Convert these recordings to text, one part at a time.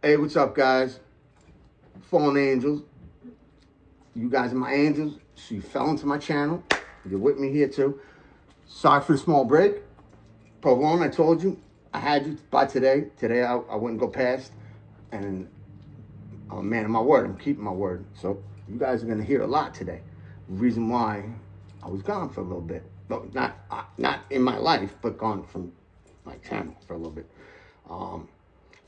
Hey, what's up, guys? Fallen angels. You guys are my angels. So you fell into my channel. You're with me here too. Sorry for the small break. Prolong, I told you. I had you by today. Today I wouldn't go past. And I'm a man of my word. I'm keeping my word. So you guys are going to hear a lot today. The reason why I was gone for a little bit. But not in my life, but gone from my channel for a little bit.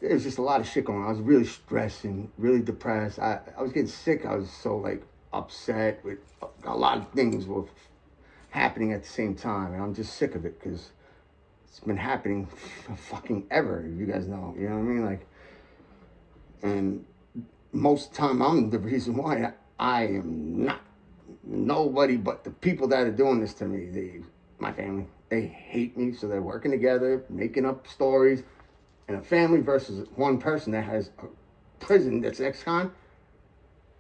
There's just a lot of shit going on. I was really stressing, really depressed. I was getting sick. I was so like upset with a lot of things were happening at the same time. And I'm just sick of it because it's been happening for fucking ever. You guys know, you know what I mean? Like, and most of the time I'm the reason why I am not nobody but the people that are doing this to me. My family, they hate me. So they're working together, making up stories. And a family versus one person that has a prison that's ex-con,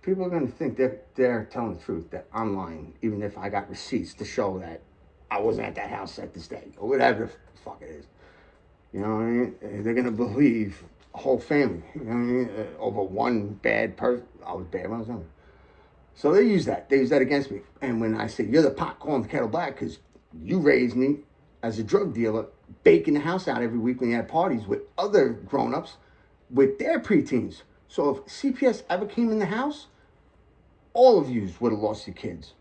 people are going to think that they're telling the truth, that I'm lying, even if I got receipts to show that I wasn't at that house at this day, or whatever the fuck it is. You know what I mean? They're going to believe a whole family, you know what I mean, over one bad person. I was bad when I was young. So they use that. They use that against me. And when I say, you're the pot calling the kettle black because you raised me as a drug dealer, baking the house out every week when you had parties with other grown-ups with their preteens. So if CPS ever came in the house, all of you would have lost your kids.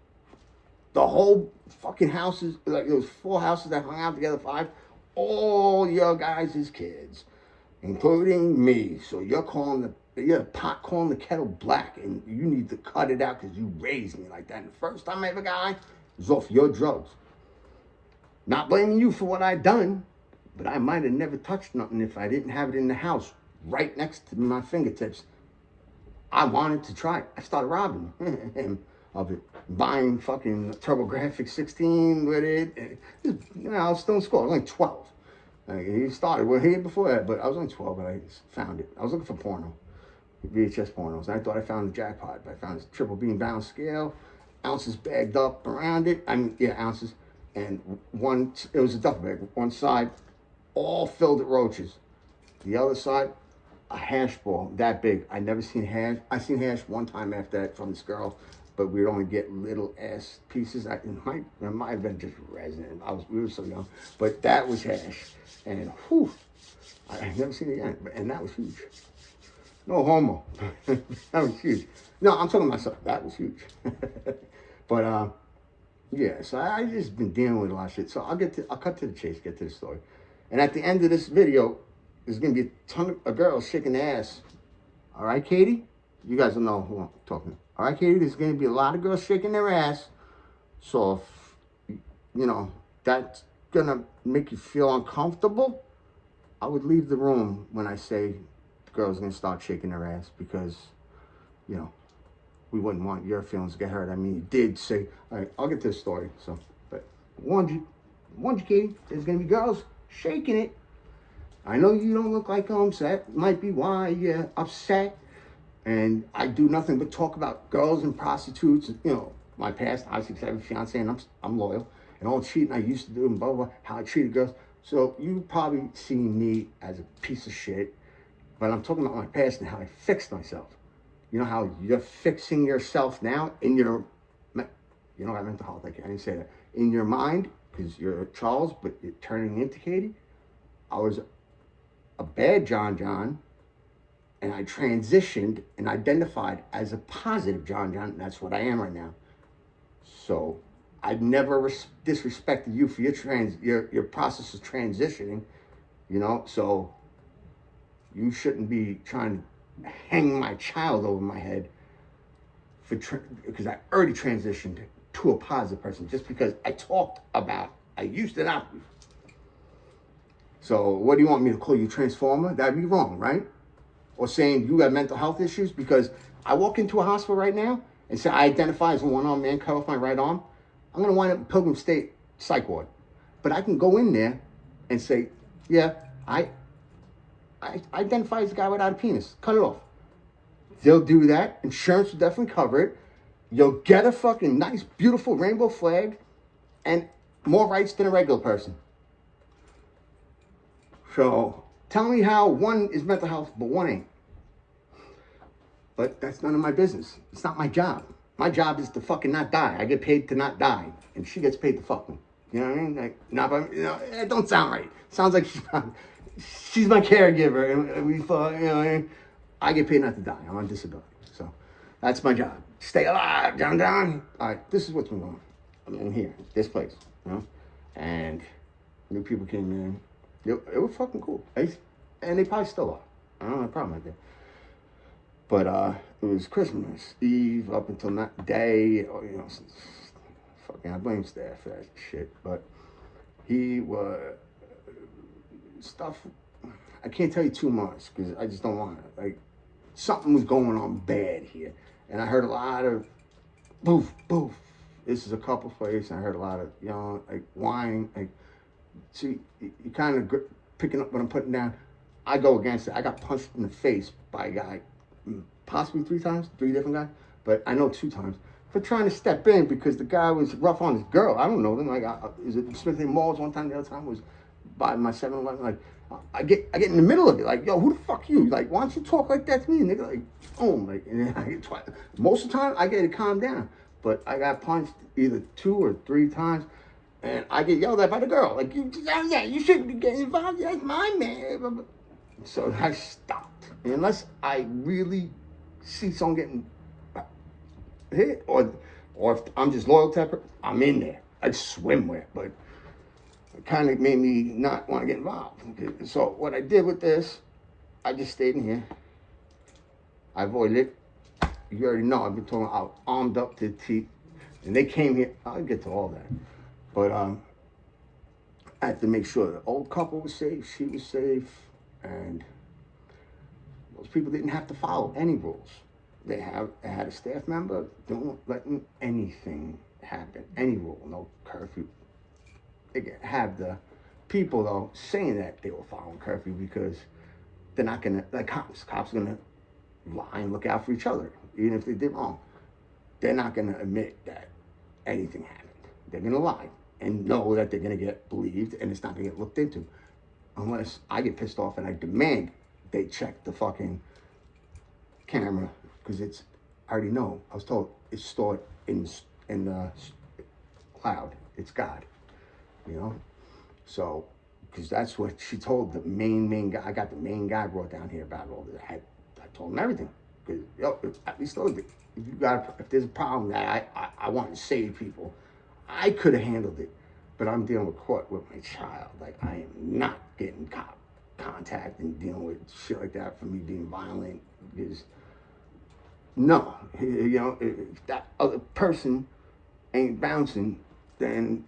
The whole fucking houses, like there was 4 houses that hung out together, 5, all your guys' kids, including me. So you're the pot calling the kettle black, and you need to cut it out because you raised me like that. And the first time I ever got high was off your drugs. Not blaming you for what I'd done, but I might have never touched nothing if I didn't have it in the house right next to my fingertips. I wanted to try it. I started robbing him of it. Buying fucking TurboGrafx 16 with it. I was still in school. I was only 12. He started with here before that, but I was only 12 when I found it. I was looking for porno. VHS pornos. And I thought I found the jackpot, but I found this triple beam balance scale. Ounces bagged up around it. Ounces. And it was a duffel bag. One side, all filled with roaches. The other side, a hash ball that big. I never seen hash. I seen hash one time after that from this girl, but we'd only get little ass pieces. It might have been just resin. We were so young, but that was hash. And whew, I never seen it again. And that was huge. No homo. That was huge. No, I'm talking myself. That was huge. But yeah, so I just been dealing with a lot of shit. So I'll cut to the chase, get to the story. And at the end of this video, there's gonna be a ton of girls shaking their ass. All right, Katie? You guys will know who I'm talking to. All right, Katie, there's gonna be a lot of girls shaking their ass. So if, you know, that's gonna make you feel uncomfortable, I would leave the room when I say the girl's gonna start shaking their ass because, you know, we wouldn't want your feelings to get hurt. I mean, you did say, all right, I'll get to the story. So, but warned you, Katie, there's gonna be girls shaking it. I know you don't look like I'm upset. Might be why you're upset. And I do nothing but talk about girls and prostitutes. You know, my past, obviously, because I have a fiance and I'm loyal. And all the cheating I used to do and blah, blah, blah, how I treated girls. So you probably see me as a piece of shit. But I'm talking about my past and how I fixed myself. You know how you're fixing yourself now in your, you know, I mental health, I didn't say that. In your mind, because you're Charles, but you're turning into Katie. I was a bad John, and I transitioned and identified as a positive John, and that's what I am right now. So I've never disrespected you for your process of transitioning, you know, so you shouldn't be trying to hang my child over my head because I already transitioned to a positive person just because I talked about I used to not be. So what do you want me to call you, Transformer? That'd be wrong, right? Or saying you got mental health issues because I walk into a hospital right now and say I identify as a one-armed man, cut off my right arm. I'm going to wind up in Pilgrim State psych ward. But I can go in there and say, yeah, I identify as a guy without a penis. Cut it off. They'll do that. Insurance will definitely cover it. You'll get a fucking nice, beautiful rainbow flag and more rights than a regular person. So tell me how one is mental health, but one ain't. But that's none of my business. It's not my job. My job is to fucking not die. I get paid to not die, and she gets paid to fuck me. You know what I mean? Like, not by, it don't sound right. It sounds like she's my caregiver, and we fuck. I get paid not to die. I'm on disability, so that's my job. Stay alive, down. All right, this is what's going on. I'm in here, this place, and new people came in. It was fucking cool, and they probably still are. I don't have a problem with that. But it was Christmas Eve up until that day, fucking I blame staff for that shit. But he was stuff. I can't tell you too much because I just don't want to. Like, something was going on bad here, and I heard a lot of boof. This is a couple place, and I heard a lot of like whining. Like, see, you kind of picking up what I'm putting down. I go against it. I got punched in the face by a guy. Possibly 3 times, 3 different guys, but I know 2 times for trying to step in because the guy was rough on his girl. I don't know them. Like, is it Smith and Malls one time? The other time was by my 7-Eleven. Like, I get in the middle of it. Like, yo, who the fuck you? Like, why don't you talk like that to me? And they go like, oh, like, and then I get most of the time I get it calmed down, but I got punched either 2 or 3 times, and I get yelled at by the girl. Like, you shouldn't be getting involved. That's my man. So I stopped. Unless I really see someone getting hit, or if I'm just loyal to her, I'm in there. I'd swim with it, but it kind of made me not want to get involved. Okay. So what I did with this, I just stayed in here. I avoided it. You already know, I've been talking about armed up to the teeth. And they came here. I'll get to all that. But I had to make sure the old couple was safe, she was safe, and those people didn't have to follow any rules. They had a staff member don't letting anything happen, any rule, no curfew. They have the people though saying that they were following curfew because they're not gonna, like cops are gonna lie and look out for each other, even if they did wrong. They're not gonna admit that anything happened. They're gonna lie and know that they're gonna get believed and it's not gonna get looked into, unless I get pissed off and I demand they check the fucking camera because it's, I already know, I was told it's stored in the cloud. It's God, So, because that's what she told the main guy. I got the main guy brought down here about all this. I told him everything. Because, at least if there's a problem that I want to save people, I could have handled it. But I'm dealing with court with my child. Like, I am not getting contact and dealing with shit like that for me being violent. Because, no, if that other person ain't bouncing, then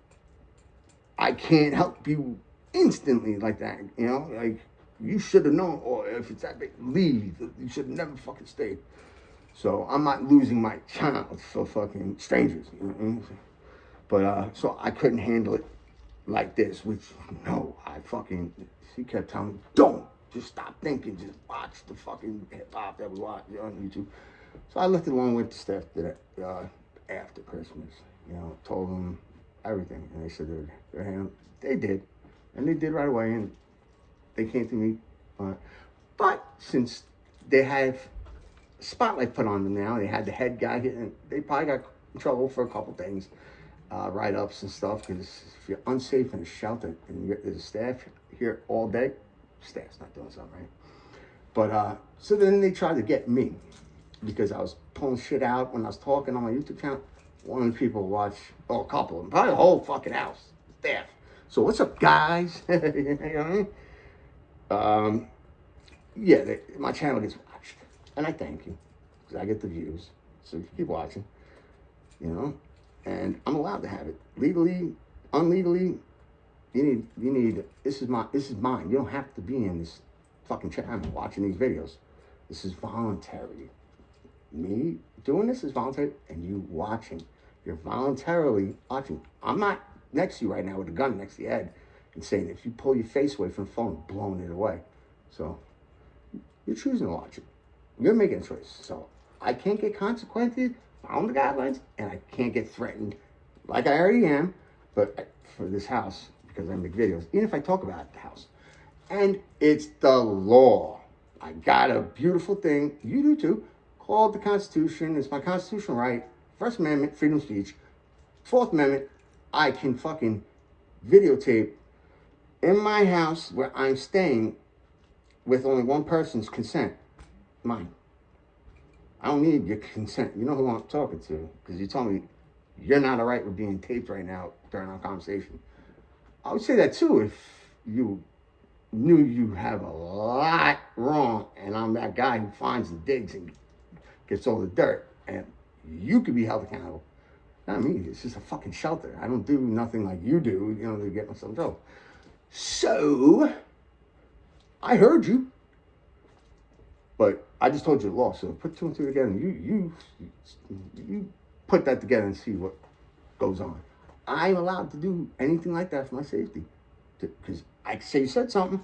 I can't help you instantly like that. Like, you should have known, or if it's that big, leave. You should have never fucking stayed. So I'm not losing my child for fucking strangers. But so I couldn't handle it like this, which she kept telling me, don't, just stop thinking, just watch the fucking hip hop that we watch on YouTube. So I left it alone with the staff that after Christmas, told them everything, and they said they're handling. They did, and they did right away, and they came to me. But since they have spotlight put on them now, they had the head guy here, and they probably got in trouble for a couple things. Write-ups and stuff, because if you're unsafe in a shelter and there's a staff here all day, staff's not doing something right. But so then they tried to get me because I was pulling shit out when I was talking on my YouTube channel. One of the people watched, a couple of them, probably the whole fucking house, staff. So what's up, guys? You know what I mean? My channel gets watched, and I thank you because I get the views. So you keep watching, and I'm allowed to have it legally, unlegally. You need. This is mine. You don't have to be in this fucking channel watching these videos. This is voluntary. Me doing this is voluntary, and you watching. You're voluntarily watching. I'm not next to you right now with a gun next to your head and saying if you pull your face away from the phone, blowing it away. So you're choosing to watch it. You're making a choice. So I can't get consequences, following the guidelines, and I can't get threatened like I already am, but for this house, because I make videos, even if I talk about the house. And it's the law. I got a beautiful thing, you do too, called the Constitution. It's my constitutional right. First Amendment, freedom of speech. Fourth Amendment, I can fucking videotape in my house where I'm staying with only one person's consent, mine. I don't need your consent. You know who I'm talking to, because you told me you're not all right with being taped right now during our conversation. I would say that too if you knew you have a lot wrong and I'm that guy who finds the digs and gets all the dirt and you could be held accountable. Not me, it's just a fucking shelter. I don't do nothing like you do, to get myself in trouble. So, I heard you, but I just told you the law, so put two and two together and you put that together and see what goes on. I'm allowed to do anything like that for my safety. Because I say you said something,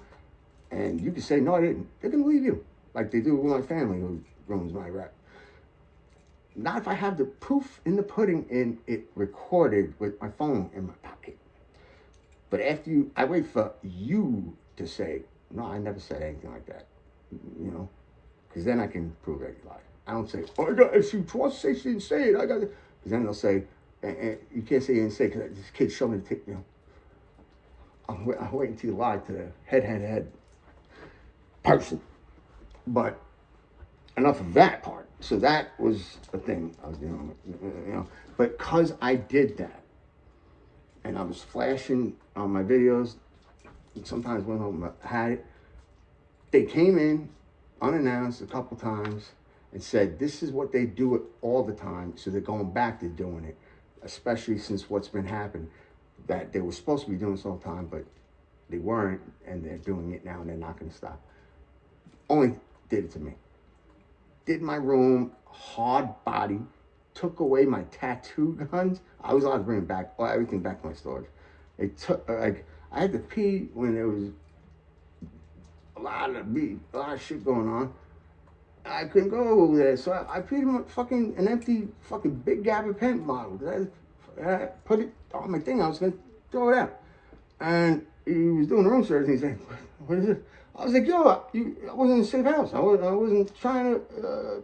and you can say, no, I didn't. They're going to believe you, like they do with my family who ruins my rep. Not if I have the proof in the pudding and it recorded with my phone in my pocket. But after I wait for you to say, no, I never said anything like that, because then I can prove that you lied. I don't say, if she wants to say she didn't say it, I got it. Because then they'll say, and you can't say you didn't say it because this kid showed me the tape, I'll wait until you lie to the head person. But enough of that part. So that was the thing I was dealing with, But because I did that, and I was flashing on my videos, and sometimes went home and had it, they came in unannounced a couple times and said, this is what they do it all the time, so they're going back to doing it, especially since what's been happening, that they were supposed to be doing this all the time, but they weren't, and they're doing it now, and they're not going to stop. Only did it to me. Did my room, hard body, took away my tattoo guns. I was allowed to bring everything back to my storage. It took, I had to pee when there was a lot of shit going on. I couldn't go over there, so I peed in an empty fucking Big Gabba paint bottle. I put it on my thing. I was gonna throw it out, and he was doing the room service. And he said, "What is it?" I was like, "Yo, I wasn't in a safe house. I wasn't trying to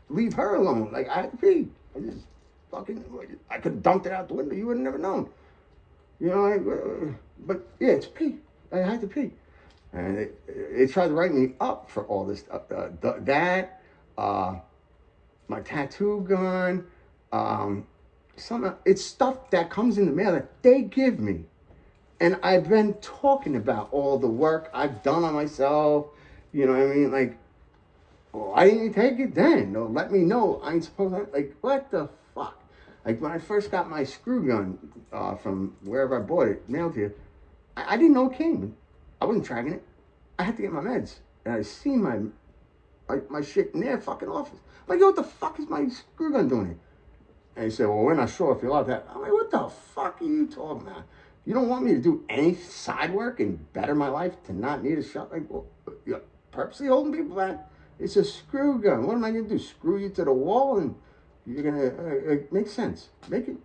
leave her alone. Like I had to pee. I could have dumped it out the window. You would have never known. But yeah, it's pee. I had to pee." And they tried to write me up for all this stuff. My tattoo gun, it's stuff that comes in the mail that they give me. And I've been talking about all the work I've done on myself. You know what I mean? Like, why didn't you take it then? No, let me know. I ain't supposed to. Like, what the fuck? Like, when I first got my screw gun from wherever I bought it, mailed here, I didn't know it came. I wasn't tracking it. I had to get my meds. And I seen my shit in their fucking office. I'm like, yo, what the fuck is my screw gun doing here? And he said, well, we're not sure if you're allowed that. I'm like, what the fuck are you talking about? You don't want me to do any side work and better my life to not need a shot? Like, well, you're purposely holding people back? It's a screw gun. What am I going to do? Screw you to the wall and you're going to make sense. Make it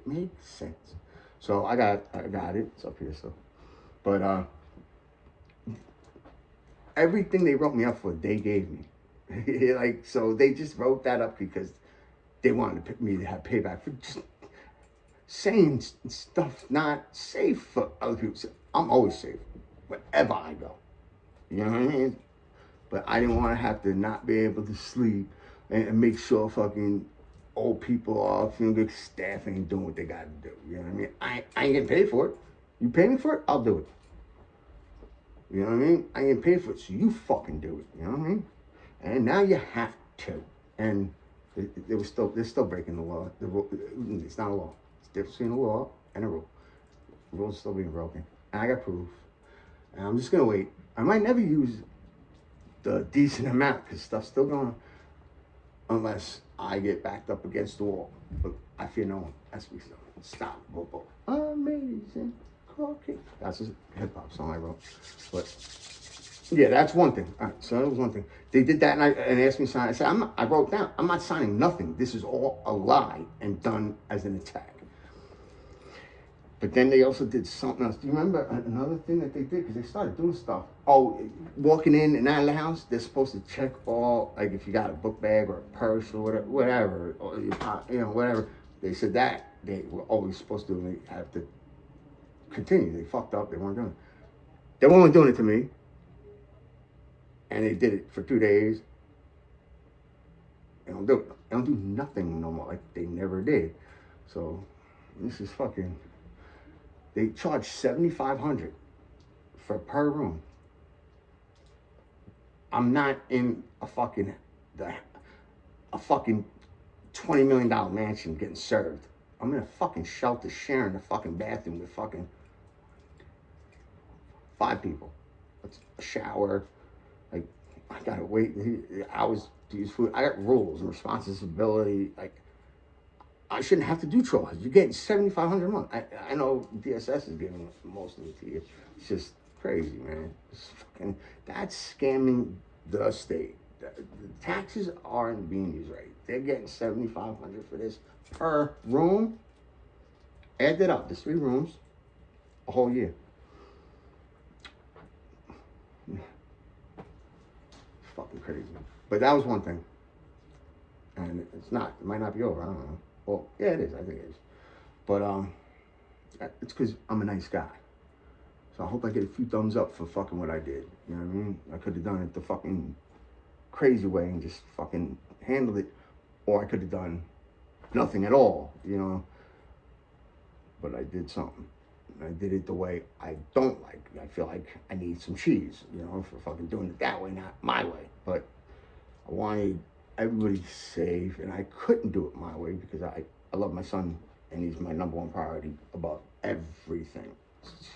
make sense. So I got it. It's up here still. But everything they wrote me up for, they gave me. So they just wrote that up because they wanted me to have payback for just saying stuff not safe for other people. I'm always safe wherever I go. You know what I mean? But I didn't want to have to not be able to sleep and make sure fucking old people are feeling good. Staff ain't doing what they got to do. You know what I mean? I ain't getting paid for it. You pay me for it, I'll do it. You know what I mean? I ain't paid for it, so you fucking do it. You know what I mean? And now you have to. And they're still breaking the law. It's not a law. It's the difference between a law and a rule. The rule's still being broken. And I got proof. And I'm just going to wait. I might never use the decent amount because stuff's still going on. Unless I get backed up against the wall. But I fear no one. That's what we say. Stop. Bobo. Amazing. Okay. That's a hip hop song I wrote. But yeah, that's one thing. All right, so that was one thing. They did that and asked me to sign. I said, I wrote down, I'm not signing nothing. This is all a lie and done as an attack. But then they also did something else. Do you remember another thing that they did? Because they started doing stuff. Oh, walking in and out of the house, they're supposed to check all, like if you got a book bag or a purse or whatever, or whatever. They said that they were always supposed to, and they have to continue. They fucked up. They weren't doing it. They weren't doing it to me. And they did it for 2 days. They don't do it. They don't do nothing no more. Like they never did. So this is fucking. They charge $7,500 for per room. I'm not in a fucking $20 million mansion getting served. I'm in a fucking shelter sharing a fucking bathroom with fucking 5 people. It's a shower. Like I gotta wait hours to use food. I got rules and responsibility. Like I shouldn't have to do chores. You're getting $7,500 a month. I know DSS is giving most of it to you. It's just crazy, man. That's scamming the state. The taxes aren't being used right. They're getting $7,500 for this per room. Add that up. There's 3 rooms, a whole year. It's fucking crazy. But that was one thing. And it's not. It might not be over. I don't know. Well, yeah, it is. I think it is. But it's because I'm a nice guy. So I hope I get a few thumbs up for fucking what I did. You know what I mean? I could have done it the fucking crazy way and just fucking handled it. Or I could have done nothing at all, you know. But I did something. I did it the way I don't like. I feel like I need some cheese, you know, for fucking doing it that way, not my way. But I wanted everybody safe, and I couldn't do it my way because I love my son, and he's my number 1 priority above everything.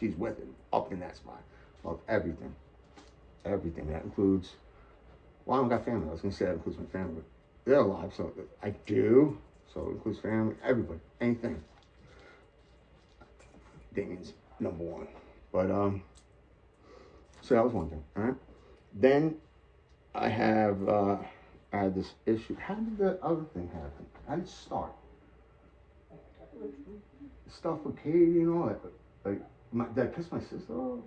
He's with him, up in that spot, above everything. Everything. That includes, well, I don't got family. I was going to say that includes my family, but they're alive, so I do. So it includes family, everybody, anything. Damien's number 1. But, so that was one thing, all right? Then I had this issue. How did the other thing happen? How did it start? Stuff with Katie, you know, did I kiss my sister?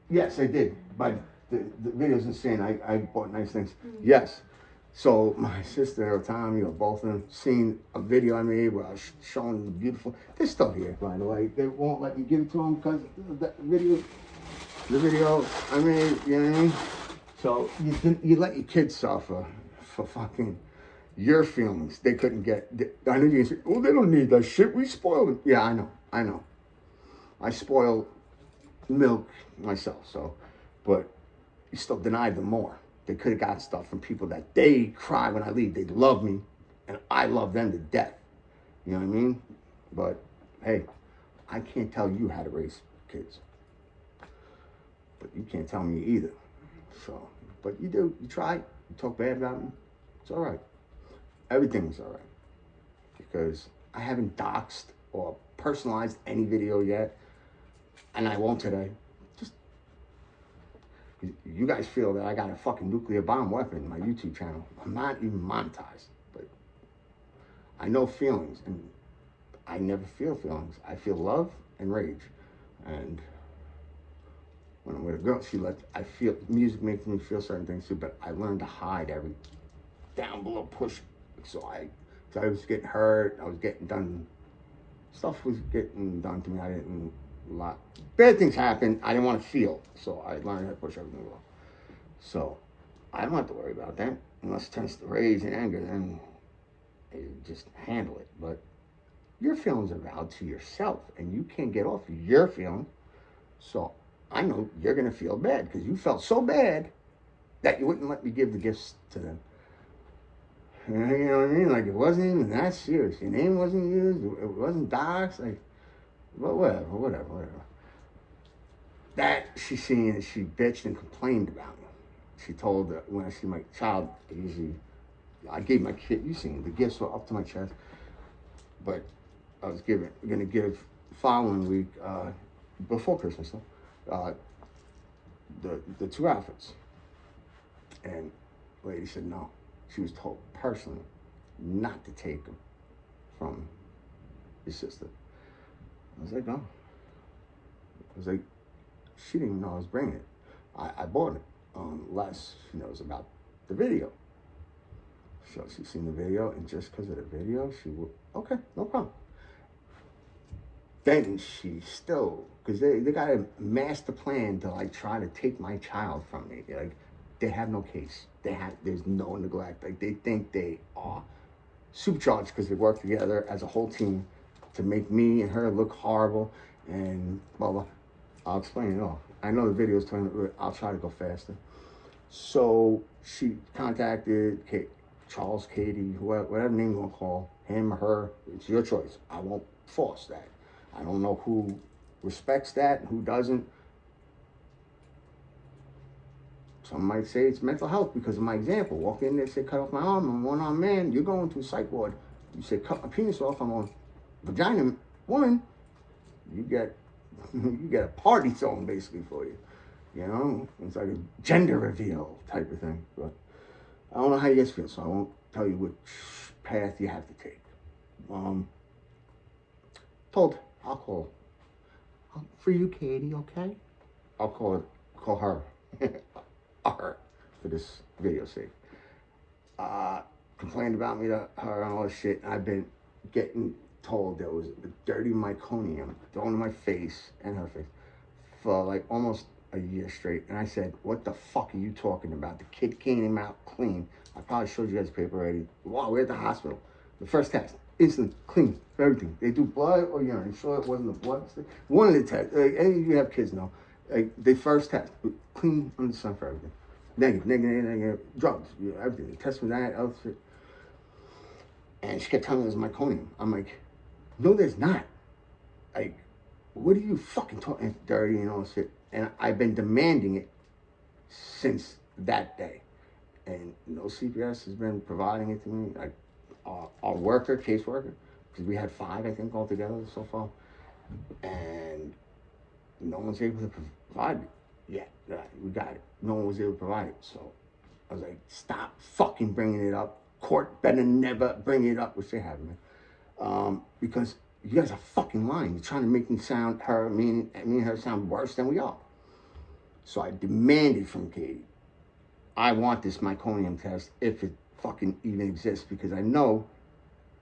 Yes, I did. But the video's insane. I bought nice things. Yes. So my sister and Tom, you know, both of them seen a video I made where I was showing them beautiful. They're still here, by the way. They won't let me give it to them because the video I made, you know what I mean? So you let your kids suffer for fucking your feelings. They couldn't get. I know you can say, "Oh, they don't need that shit. We spoiled it." Yeah, I know. I spoil milk myself. So, but you still denied them more. They could have got stuff from people that they cry when I leave. They love me, and I love them to death. You know what I mean? But hey, I can't tell you how to raise kids, but you can't tell me either. So, but you do. You try. You talk bad about me. It's all right. Everything's all right. Because I haven't doxed or personalized any video yet. And I won't today. Just, you guys feel that I got a fucking nuclear bomb weapon in my YouTube channel. I'm not even monetized. But I know feelings. And I never feel feelings. I feel love and rage. And when I'm with a girl, I feel, music makes me feel certain things too, but I learned to hide every down below push. So I was getting hurt, I was getting done, stuff was getting done to me, I didn't, a lot, bad things happened, I didn't want to feel, so I learned how to push everything away. So I don't have to worry about that, unless it turns to rage and anger, then you just handle it. But your feelings are valid to yourself, and you can't get off your feelings. So I know you're going to feel bad because you felt so bad that you wouldn't let me give the gifts to them. You know what I mean? Like, it wasn't even that serious. Your name wasn't used. It wasn't doxed. Like, but whatever. That she seen and she bitched and complained about me. She told that when I see my child, I gave my kid, you seen the gifts were up to my chest. But I was going to give the following week, before Christmas, the 2 outfits. And the lady said no. She was told personally not to take them from your sister. I was like, oh. I was like, she didn't even know I was bringing it. I bought it unless she knows about the video. So she's seen the video, and just because of the video, she will, okay, no problem. Then she still, because they got a master plan to like try to take my child from me. Like, they have no case. There's no neglect. Like, they think they are supercharged because they work together as a whole team to make me and her look horrible and blah blah. I'll explain it all. I know the video's telling. I'll try to go faster. So she contacted Charles, Katie, whatever name you want to call him or her. It's your choice. I won't force that. I don't know who respects that and who doesn't. Some might say it's mental health because of my example. Walk in there, say, cut off my arm, I'm a one-armed man. You're going to a psych ward. You say, cut my penis off, I'm a vagina woman. You get a party song basically for you. You know, it's like a gender reveal type of thing. But I don't know how you guys feel, so I won't tell you which path you have to take. I'll call for you, Katie. Okay, I'll call her, her for this video sake. Complained about me to her and all this shit. I've been getting told there was a dirty meconium thrown in my face and her face for like almost a year straight. And I said, what the fuck are you talking about? The kid came out clean. I probably showed you guys the paper already. Wow, we're at the hospital. The first test, instant, clean, everything. They do blood or urine. Sure it wasn't the blood? One of the tests, like, any of you have kids know, like, the first test, clean under the sun for everything. Negative, drugs, everything. They test for that, other shit. And she kept telling me it was meconium. I'm like, no, there's not. Like, what are you fucking talking? It's dirty and all this shit. And I've been demanding it since that day. And no CPS has been providing it to me. Like, our worker, caseworker, because we had 5, I think, altogether so far. And no one's able to provide it yet. We got it. No one was able to provide it. So I was like, stop fucking bringing it up. Court better never bring it up, which they haven't. Because you guys are fucking lying. You're trying to make me sound, me and her sound worse than we are. So I demanded from Katie, I want this meconium test if it fucking even exists, because I know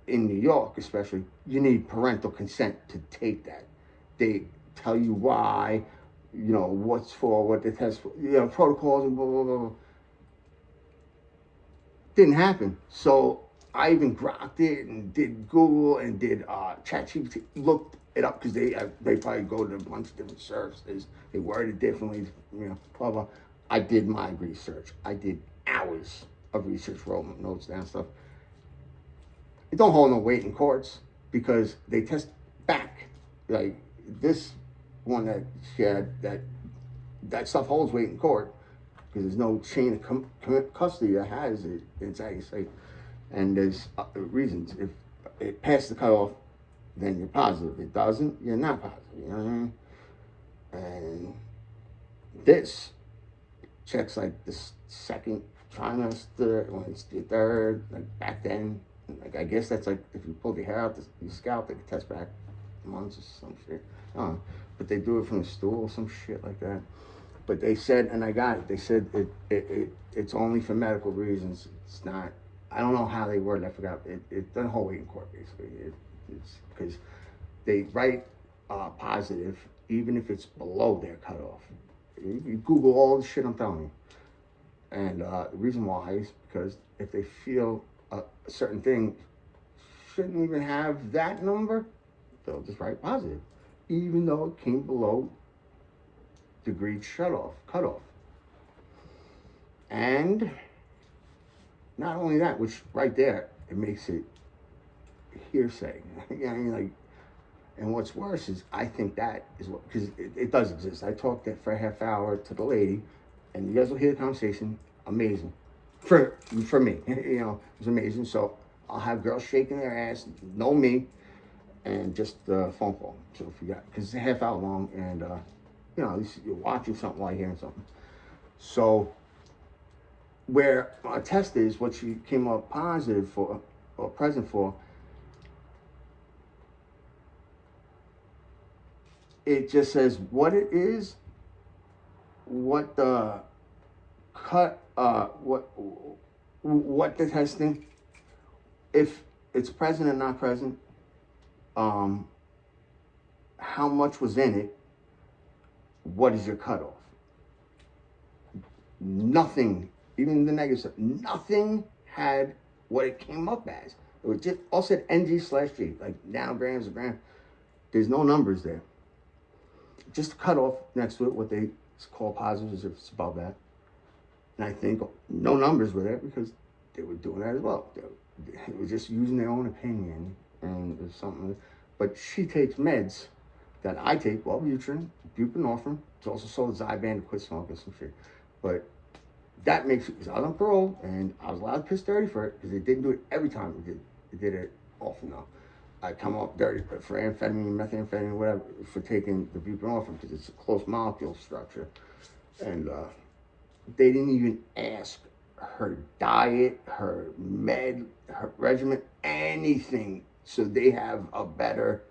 in New York especially, you need parental consent to take that. They tell you why, you know, what's for, what the test for, you know, protocols and blah, blah, blah. Didn't happen. So I even grokked it and did Google and did ChatGPT, looked it up because they probably go to a bunch of different services. They word it differently, you know, blah, blah. I did my research. I did hours of research, wrote notes down, stuff. It don't hold no weight in courts because they test back. Like this one that she had, that stuff holds weight in court because there's no chain of custody that has it. It's how you say. And there's reasons. If it passes the cutoff, then you're positive. If it doesn't, you're not positive. You know what I mean? And this checks like the second trimester, when it's the third, like back then. Like I guess that's like if you pull the hair out your scalp, they can test back months or some shit. I don't know. But they do it from the stool or some shit like that. But they said, and I got it, they said it's only for medical reasons. It's not, I don't know how they word it, I forgot. It doesn't hold weight in court, basically. It's because they write positive, even if it's below their cutoff. You Google all the shit I'm telling you. And the reason why is because if they feel a certain thing shouldn't even have that number, they'll just write positive, even though it came below degree cutoff. And not only that, which right there, it makes it hearsay. You know, I mean, like, and what's worse is I think that is what, because it does exist. I talked for a half hour to the lady, and you guys will hear the conversation. Amazing. For me, you know, it was amazing. So I'll have girls shaking their ass, know me, and just the phone call. So if you got, because it's a half hour long, and you know, at least you're watching something while you're hearing something. So where our test is, what she came up positive for or present for, it just says what it is, what the cut, what the testing, if it's present or not present, how much was in it, what is your cutoff. Nothing, even the negative stuff, nothing had what it came up as. It was just all said NG/G, like nanograms or gram. There's no numbers there. Just a cutoff next to it, what they call positives if it's above that. And I think no numbers were there because they were doing that as well. They were just using their own opinion and there's something. But she takes meds that I take, Wellbutrin, buprenorphine. It's also sold as Zyban to quit smoking, some shit. But that makes it, because I was on parole and I was allowed to piss dirty for it because they didn't do it every time they did it often enough. I come up dirty for amphetamine, methamphetamine, whatever, for taking the buprenorphine because it's a close molecule structure. And they didn't even ask her diet, her med, her regimen, anything. So they have a better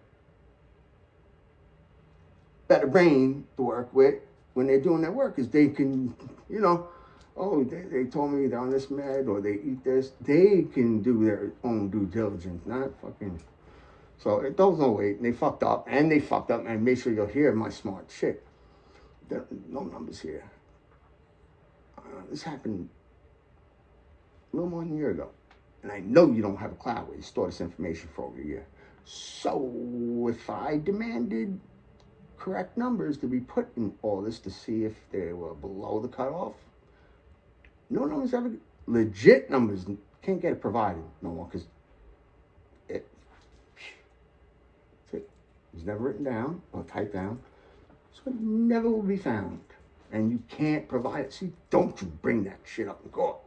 brain to work with when they're doing their work, because they can, you know, oh, they told me they're on this med or they eat this. They can do their own due diligence, not fucking. So it does no weight. They fucked up, and make sure you'll hear my smart shit. There are no numbers here. This happened a little more than a year ago. And I know you don't have a cloud where you store this information for over a year. So if I demanded correct numbers to be put in all this to see if they were below the cutoff, no numbers ever, legit numbers, can't get it provided no more because it was never written down or typed down. So it never will be found. And you can't provide it. See, don't you bring that shit up in court.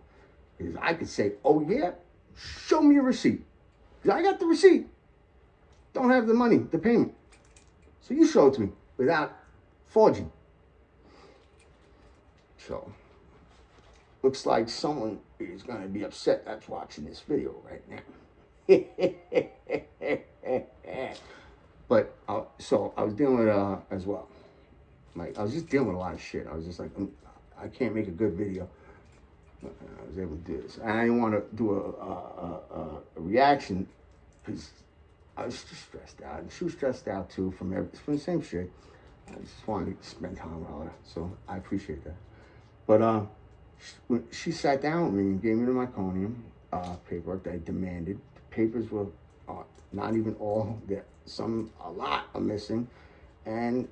Because I could say, oh yeah, show me a receipt. Because I got the receipt. Don't have the money, the payment. So you show it to me without forging. So, looks like someone is going to be upset that's watching this video right now. But, so I was dealing with, as well. Like, I was just dealing with a lot of shit. I was just like, I can't make a good video. I was able to do this. And I didn't want to do a reaction because I was just stressed out. And she was stressed out too from the same shit. I just wanted to spend time with her. So I appreciate that. But when she sat down with me and gave me the meconium paperwork that I demanded. The papers were not even all there. A lot are missing. And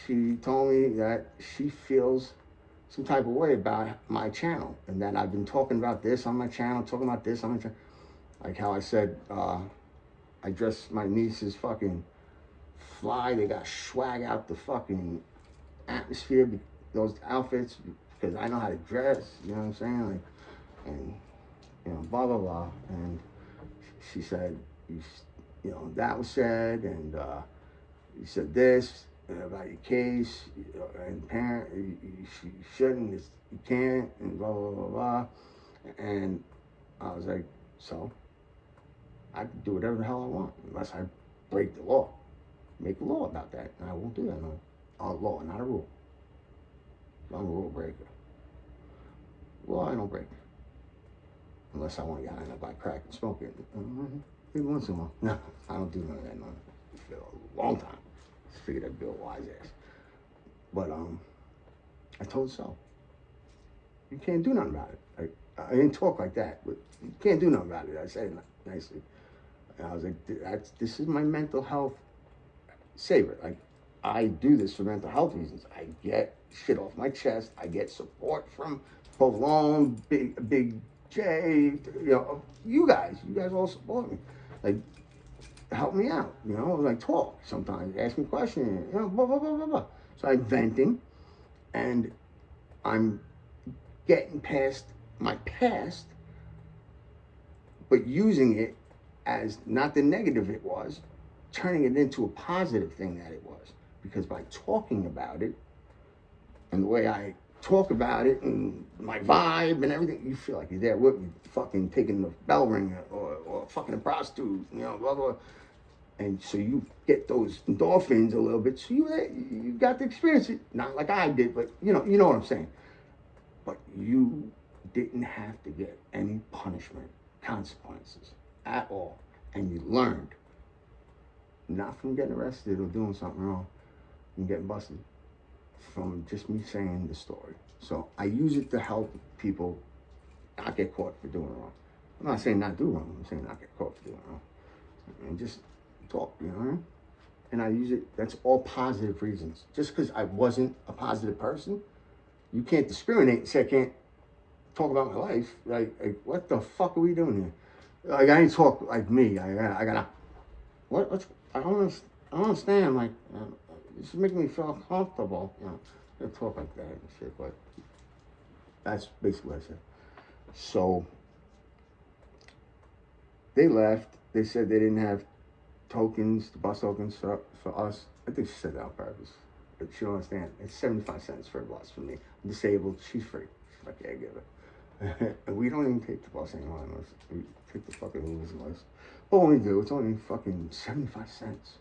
she told me that she feels some type of way about my channel and that I've been talking about this on my channel, talking about this on my channel. Like how I said, I dress my nieces fucking fly. They got swag out the fucking atmosphere, those outfits, because I know how to dress, you know what I'm saying? Like, and, you know, blah, blah, blah. And she said, you know, that was said, and you said this about your case, and parent, you shouldn't, you can't, and blah, blah, blah, blah. And I was like, so? I can do whatever the hell I want, unless I break the law. Make a law about that, and I won't do that. No, a law, not a rule. I'm a rule breaker. Law I don't break. Unless I want to get high by crack and smoke it. Maybe once in a while. No, I don't do none of that. No, for a long time. I figured I'd be a wise ass. But I told her so. You can't do nothing about it. I didn't talk like that, but you can't do nothing about it. I said it nicely. And I was like, this is my mental health saver. Like, I do this for mental health reasons. I get shit off my chest. I get support from Pavlone, Big J, you know, you guys all support me. Like, help me out, you know, like talk sometimes, ask me questions, you know, blah, blah, blah, blah, blah. So I'm venting and I'm getting past my past, but using it as not the negative it was, turning it into a positive thing that it was. Because by talking about it and the way I talk about it and my vibe and everything, you feel like you're there with me, fucking taking the bell ringer or fucking a prostitute, you know, blah, blah. And so you get those endorphins a little bit. So you got to experience it. Not like I did, but you know what I'm saying. But you didn't have to get any punishment, consequences at all. And you learned. Not from getting arrested or doing something wrong and getting busted. From just me saying the story. So I use it to help people not get caught for doing wrong. I'm not saying not do wrong. I'm saying not get caught for doing wrong. And just talk, you know what I mean? And I use it, that's all positive reasons. Just because I wasn't a positive person, you can't discriminate and say I can't talk about my life. Like what the fuck are we doing here? Like, I ain't talk like me. I gotta, I don't understand. Like, this is making me feel uncomfortable. You know, I talk like that and shit, but that's basically what I said. So, they left. They said they didn't have tokens, the bus tokens for us. I think she said that on purpose. But she don't understand. It's 75 cents for a bus for me. I'm disabled. She's free. She's like, yeah, give it. And we don't even take the bus anymore unless we take the fucking Uber's bus. But when we do, it's only fucking 75 cents.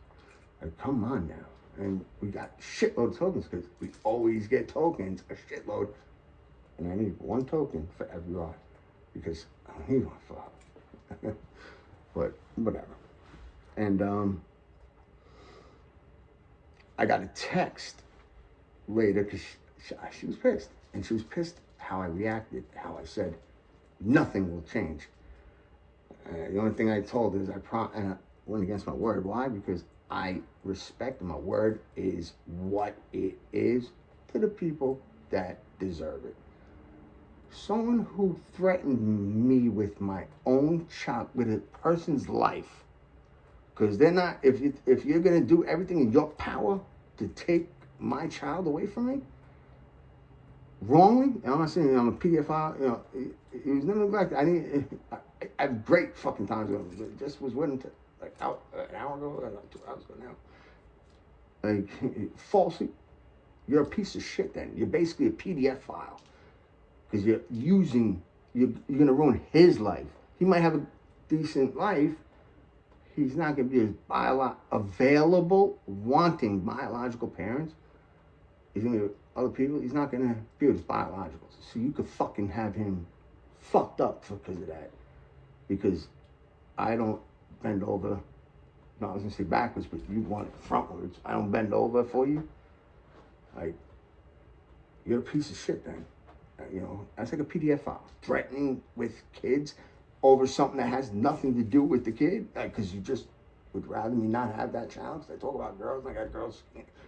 Like, come on now. And we got shitload of tokens because we always get tokens, a shitload. And I need one token for every ride because I don't need one for her. But whatever. And I got a text later because she was pissed. And she was pissed how I reacted, how I said, nothing will change. The only thing I told her is and I went against my word. Why? Because I respect my word is what it is to the people that deserve it. Someone who threatened me with my own child, with a person's life, because they're not, if you're going to do everything in your power to take my child away from me, wrongly, and I'm not saying I'm a PDF, you know, he was never neglected. I have great fucking times with him. Just was with him like out an hour ago, or 2 hours ago now. Like, falsely, you're a piece of shit then. You're basically a PDF file. Because you're going to ruin his life. He might have a decent life. He's not going to be his available, wanting biological parents. He's going to be with other people. He's not going to be with his biologicals. So you could fucking have him fucked up because of that. Because I don't bend over. No, I was going to say backwards, but you want it frontwards. I don't bend over for you. Like, you're a piece of shit then. You know, that's like a PDF file. Threatening with kids over something that has nothing to do with the kid. Because you just would rather me not have that child. Because I talk about girls, and I got girls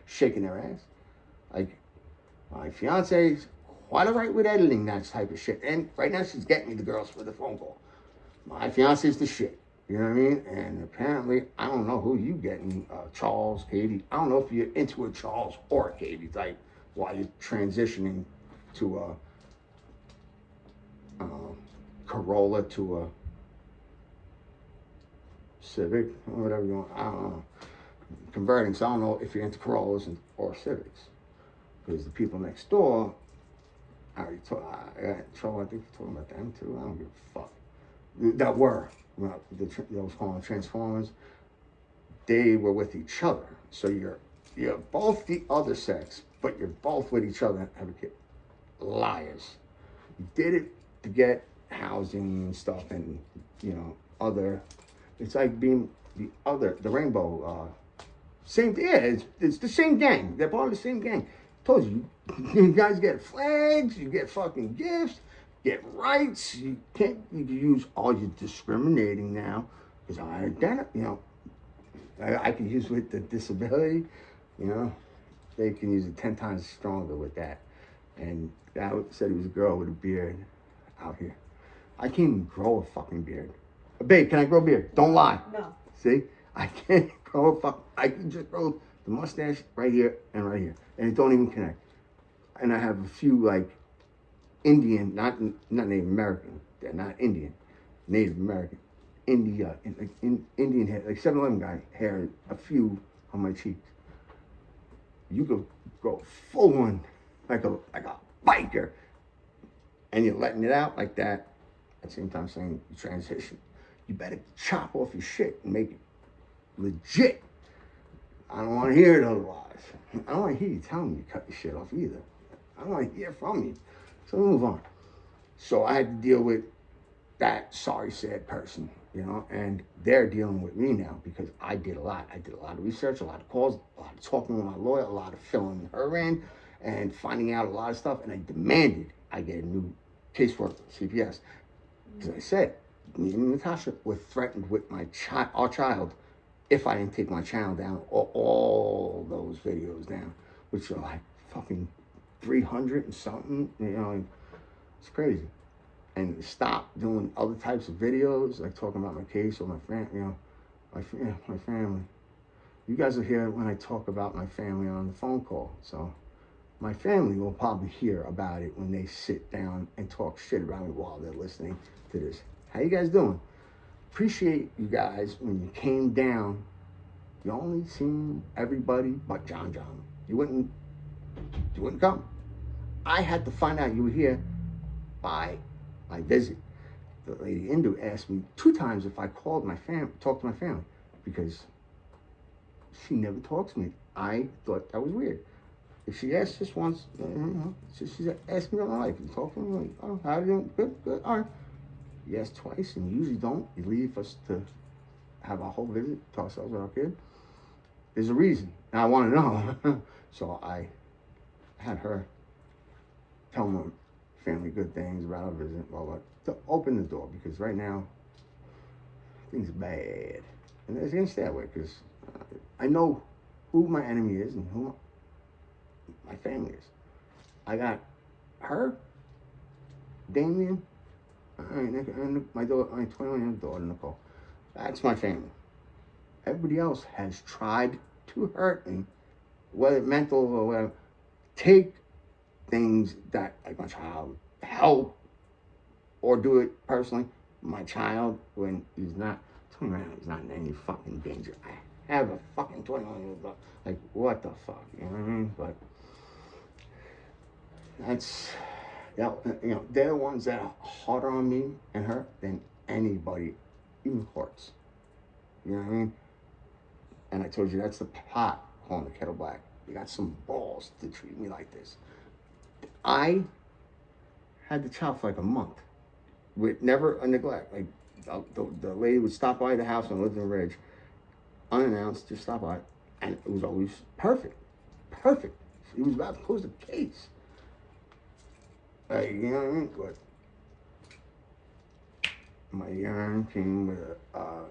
shaking their ass. Like, my fiance's quite all right with editing that type of shit. And right now she's getting me the girls for the phone call. My fiance's the shit. You know what I mean? And apparently, I don't know who you getting, Charles, Katie. I don't know if you're into a Charles or a Katie type while you're transitioning to a Corolla to a Civic, or whatever you want. I don't know. Converting, so I don't know if you're into Corollas or Civics. Because the people next door, I got trouble, I think you're talking about them too. I don't give a fuck. That were, those calling Transformers, they were with each other. So you're both the other sex, but you're both with each other and have a kid. Liars. You did it to get housing and stuff and, you know, other, it's like being the rainbow, same, yeah, it's the same gang. They're part of the same gang. Told you, you guys get flags, you get fucking gifts, get rights. You can use all your discriminating now, because I identify, you know, I can use with the disability, you know, they can use it 10 times stronger with that. And that said he was a girl with a beard out here. I can't even grow a fucking beard. Babe, can I grow a beard? Don't lie. No. See? I can't grow a I can just grow the mustache right here and right here. And it don't even connect. And I have a few, like, Indian, not Native American. They're not Indian. Native American. Indian hair, like 7-Eleven guy hair, a few on my cheeks. You could go full one, like a biker. And you're letting it out like that. At the same time saying you transition. You better chop off your shit and make it legit. I don't want to hear it otherwise. I don't want to hear you telling me you cut your shit off either. I don't want to hear from you. So we move on. So I had to deal with that sorry, sad person, you know, and they're dealing with me now because I did a lot. I did a lot of research, a lot of calls, a lot of talking with my lawyer, a lot of filling her in and finding out a lot of stuff. And I demanded I get a new caseworker, CPS. As I said, me and Natasha were threatened with our child if I didn't take my channel down or all those videos down, which are like fucking 300 and something, you know, it's crazy. And stop doing other types of videos, like talking about my case or my family, you know, my family. You guys will hear when I talk about my family on the phone call. So my family will probably hear about it when they sit down and talk shit about me while they're listening to this. How you guys doing? Appreciate you guys when you came down. You only seen everybody but John. You wouldn't come. I had to find out you were here by my visit. The lady Indu asked me 2 times if I called talked to my family, because she never talks to me. I thought that was weird. If she asked just once, you know, she's asking me about my life. You talk to me, like, oh, how are you doing? Good, all right. You ask twice, and you usually don't. You leave us to have our whole visit to ourselves with our kid. There's a reason. Now I want to know. So I had her tell my family good things about our visit, to open the door, because right now things are bad, and it's gonna stay that way because I know who my enemy is and who my family is. I got her, Damien, and my daughter, my 21-year-old daughter Nicole. That's my family. Everybody else has tried to hurt me, whether mental or whatever. Take things that, like my child, help or do it personally. My child, when he's not, tell me right now, he's not in any fucking danger. I have a fucking 21-year-old daughter. Like, what the fuck, you know what I mean? But that's, you know, they're the ones that are harder on me and her than anybody, even courts. You know what I mean? And I told you, that's the pot calling the kettle black. You got some balls to treat me like this. I had the child for like a month with never a neglect. Like the lady would stop by the house and lived in Ridge, unannounced, just stop by, and it was always perfect. She was about to close the case. Like, you know what I mean? But my yarn came with a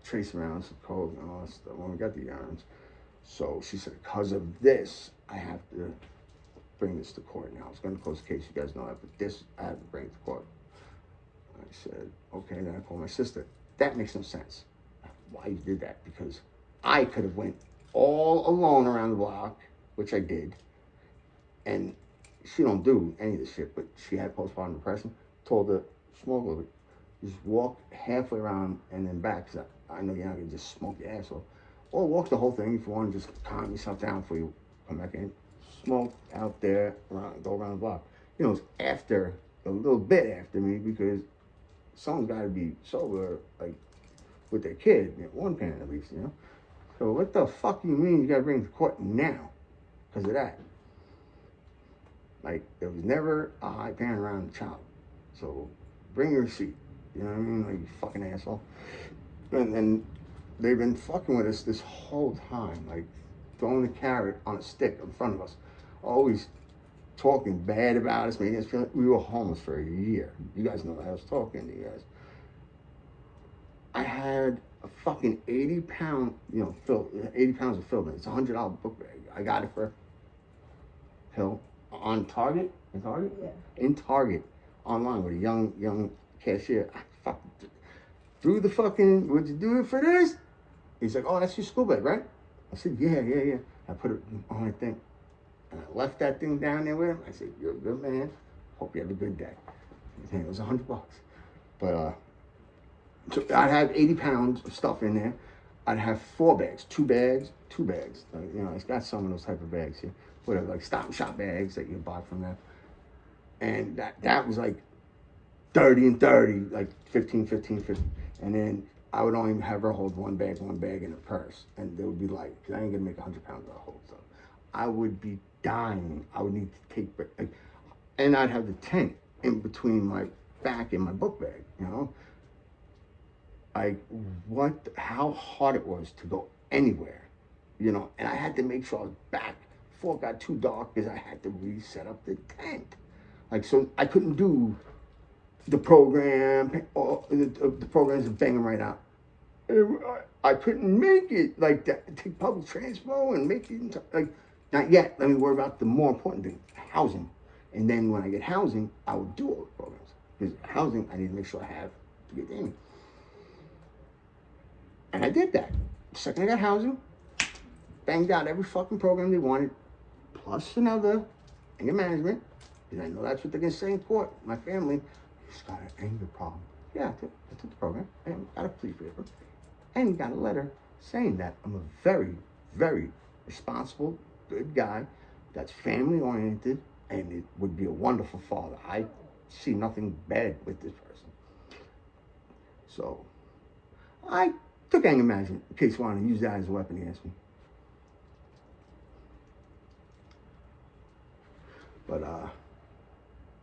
trace rounds of code and all that stuff when we got the yarns. So she said, because of this, I have to bring this to court. Now, I was going to close the case, you guys know that, but this, I have to bring it to court. I said, okay, then I called my sister. That makes no sense. Why you did that? Because I could have went all alone around the block, which I did, and she don't do any of this shit, but she had postpartum depression, told her, smoke a little bit. Just walk halfway around and then back, because I know you're not going to just smoke your ass off. Or walk the whole thing if you want to just calm yourself down before you come back in. Smoke out there, go around the block. You know, it's after, a little bit after me, because someone's got to be sober, like, with their kid, you know, one parent at least, you know. So what the fuck do you mean you got to bring it to court now because of that? Like, there was never a high parent around the child. So bring your receipt. You know what I mean? Like, you fucking asshole. And they've been fucking with us this whole time, like throwing a carrot on a stick in front of us, always talking bad about us, making us feel like we were homeless for a year. You guys know that I was talking to you guys. I had a fucking 80-pound, you know, 80 pounds of filament. It's a $100 book bag. I got it for Hill on Target. In Target? Yeah. In Target, online with a young cashier. I fucking threw the fucking, would you do it for this? He's like, oh, that's your school bag, right? I said, yeah. I put it on my thing. And I left that thing down there with him. I said, you're a good man. Hope you have a good day. And it was $100. But so I'd have 80 pounds of stuff in there. I'd have 4 bags, 2 bags. You know, it's got some of those type of bags here. Whatever, like Stop and Shop bags that you buy from them. And that was like 30 and 30, like 15. And then I would only have her hold one bag in a purse, and they would be like, because I ain't gonna make 100 pounds of hold stuff. I would be dying. I would need to take, and I'd have the tent in between my back and my book bag, you know? Like, how hard it was to go anywhere, you know? And I had to make sure I was back before it got too dark because I had to reset up the tent. Like, so I couldn't do the program, or the programs are banging right out. I couldn't make it like that. Take public transport and make it like, not yet. Let me worry about the more important thing, housing. And then when I get housing, I will do all the programs. Because housing, I need to make sure I have to get in. And I did that. The second I got housing, banged out every fucking program they wanted, plus another anger management. Because I know that's what they're going to say in court. My family, he's got an anger problem. Yeah, I took the program. I got a plea paper. And got a letter saying that I'm a very, very responsible, good guy that's family oriented, and it would be a wonderful father. I see nothing bad with this person. So I took anger management in case you want to use that as a weapon against me. But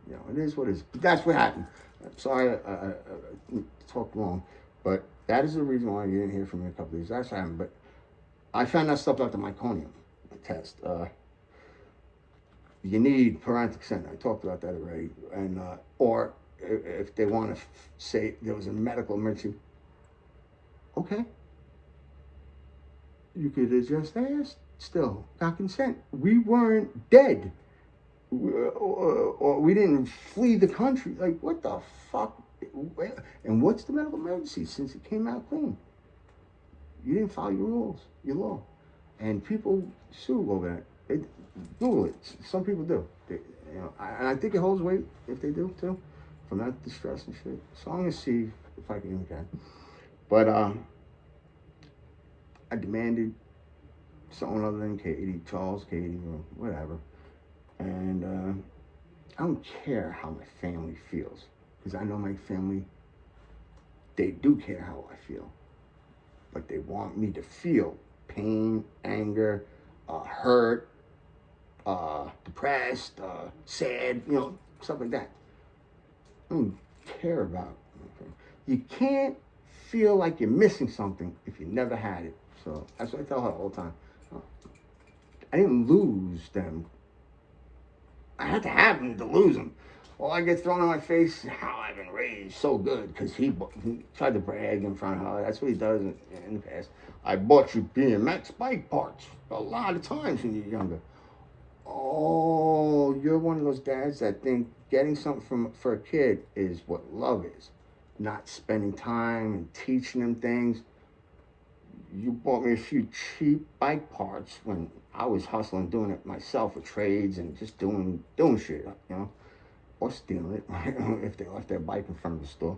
you know, it is what it is. But that's what happened. I'm sorry I talked long, but that is the reason why you didn't hear from me a couple of days. That's what happened. But I found that stuff out the meconium test. You need parental consent. I talked about that already. And or if they want to say there was a medical emergency, okay, you could have just asked. Still got consent. We weren't dead, or we didn't flee the country. Like, what the fuck? And what's the medical emergency since it came out clean? You didn't follow your rules, your law. And people sue over that. Google it. Some people do. You know, and I think it holds weight if they do too, from that distress and shit. So I'm gonna see if I can even can. But I demanded someone other than Katie, Charles, Katie, or whatever. And I don't care how my family feels, because I know my family, they do care how I feel. But they want me to feel pain, anger, hurt, depressed, sad, you know, stuff like that. I don't care about it. You can't feel like you're missing something if you never had it. So that's what I tell her all the time. I didn't lose them. I had to have them to lose them. All I get thrown in my face, how I've been raised so good, because he tried to brag in front of her. That's what he does in the past. I bought you BMX bike parts a lot of times when you're younger. Oh, you're one of those dads that think getting something for a kid is what love is, not spending time and teaching them things. You bought me a few cheap bike parts when I was hustling, doing it myself with trades and just doing shit, you know, or stealing it, right? If they left their bike in front of the store.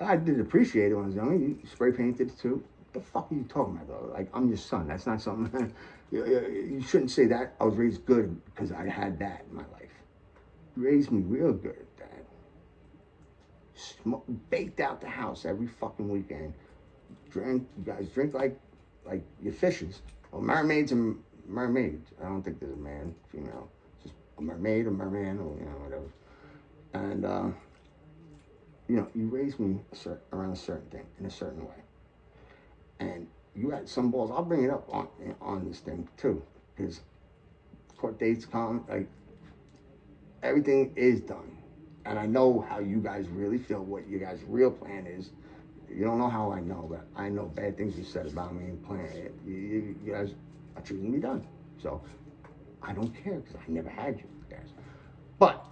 I did appreciate it when I was young. You spray painted it too. What the fuck are you talking about, though? Like, I'm your son. That's not something. You shouldn't say that. I was raised good because I had that in my life. You raised me real good, Dad. Baked out the house every fucking weekend. You guys drink like your fishes. Well, mermaids and mermaids. I don't think there's a man, female. Just a mermaid, a merman, or, you know, whatever. And, you know, you raised me around a certain thing, in a certain way. And you had some balls. I'll bring it up on this thing, too. Because court dates come, like, everything is done. And I know how you guys really feel, what your guys' real plan is. You don't know how I know, but I know bad things you said about me and plan it. You guys are choosing to be done. So I don't care, because I never had you guys. But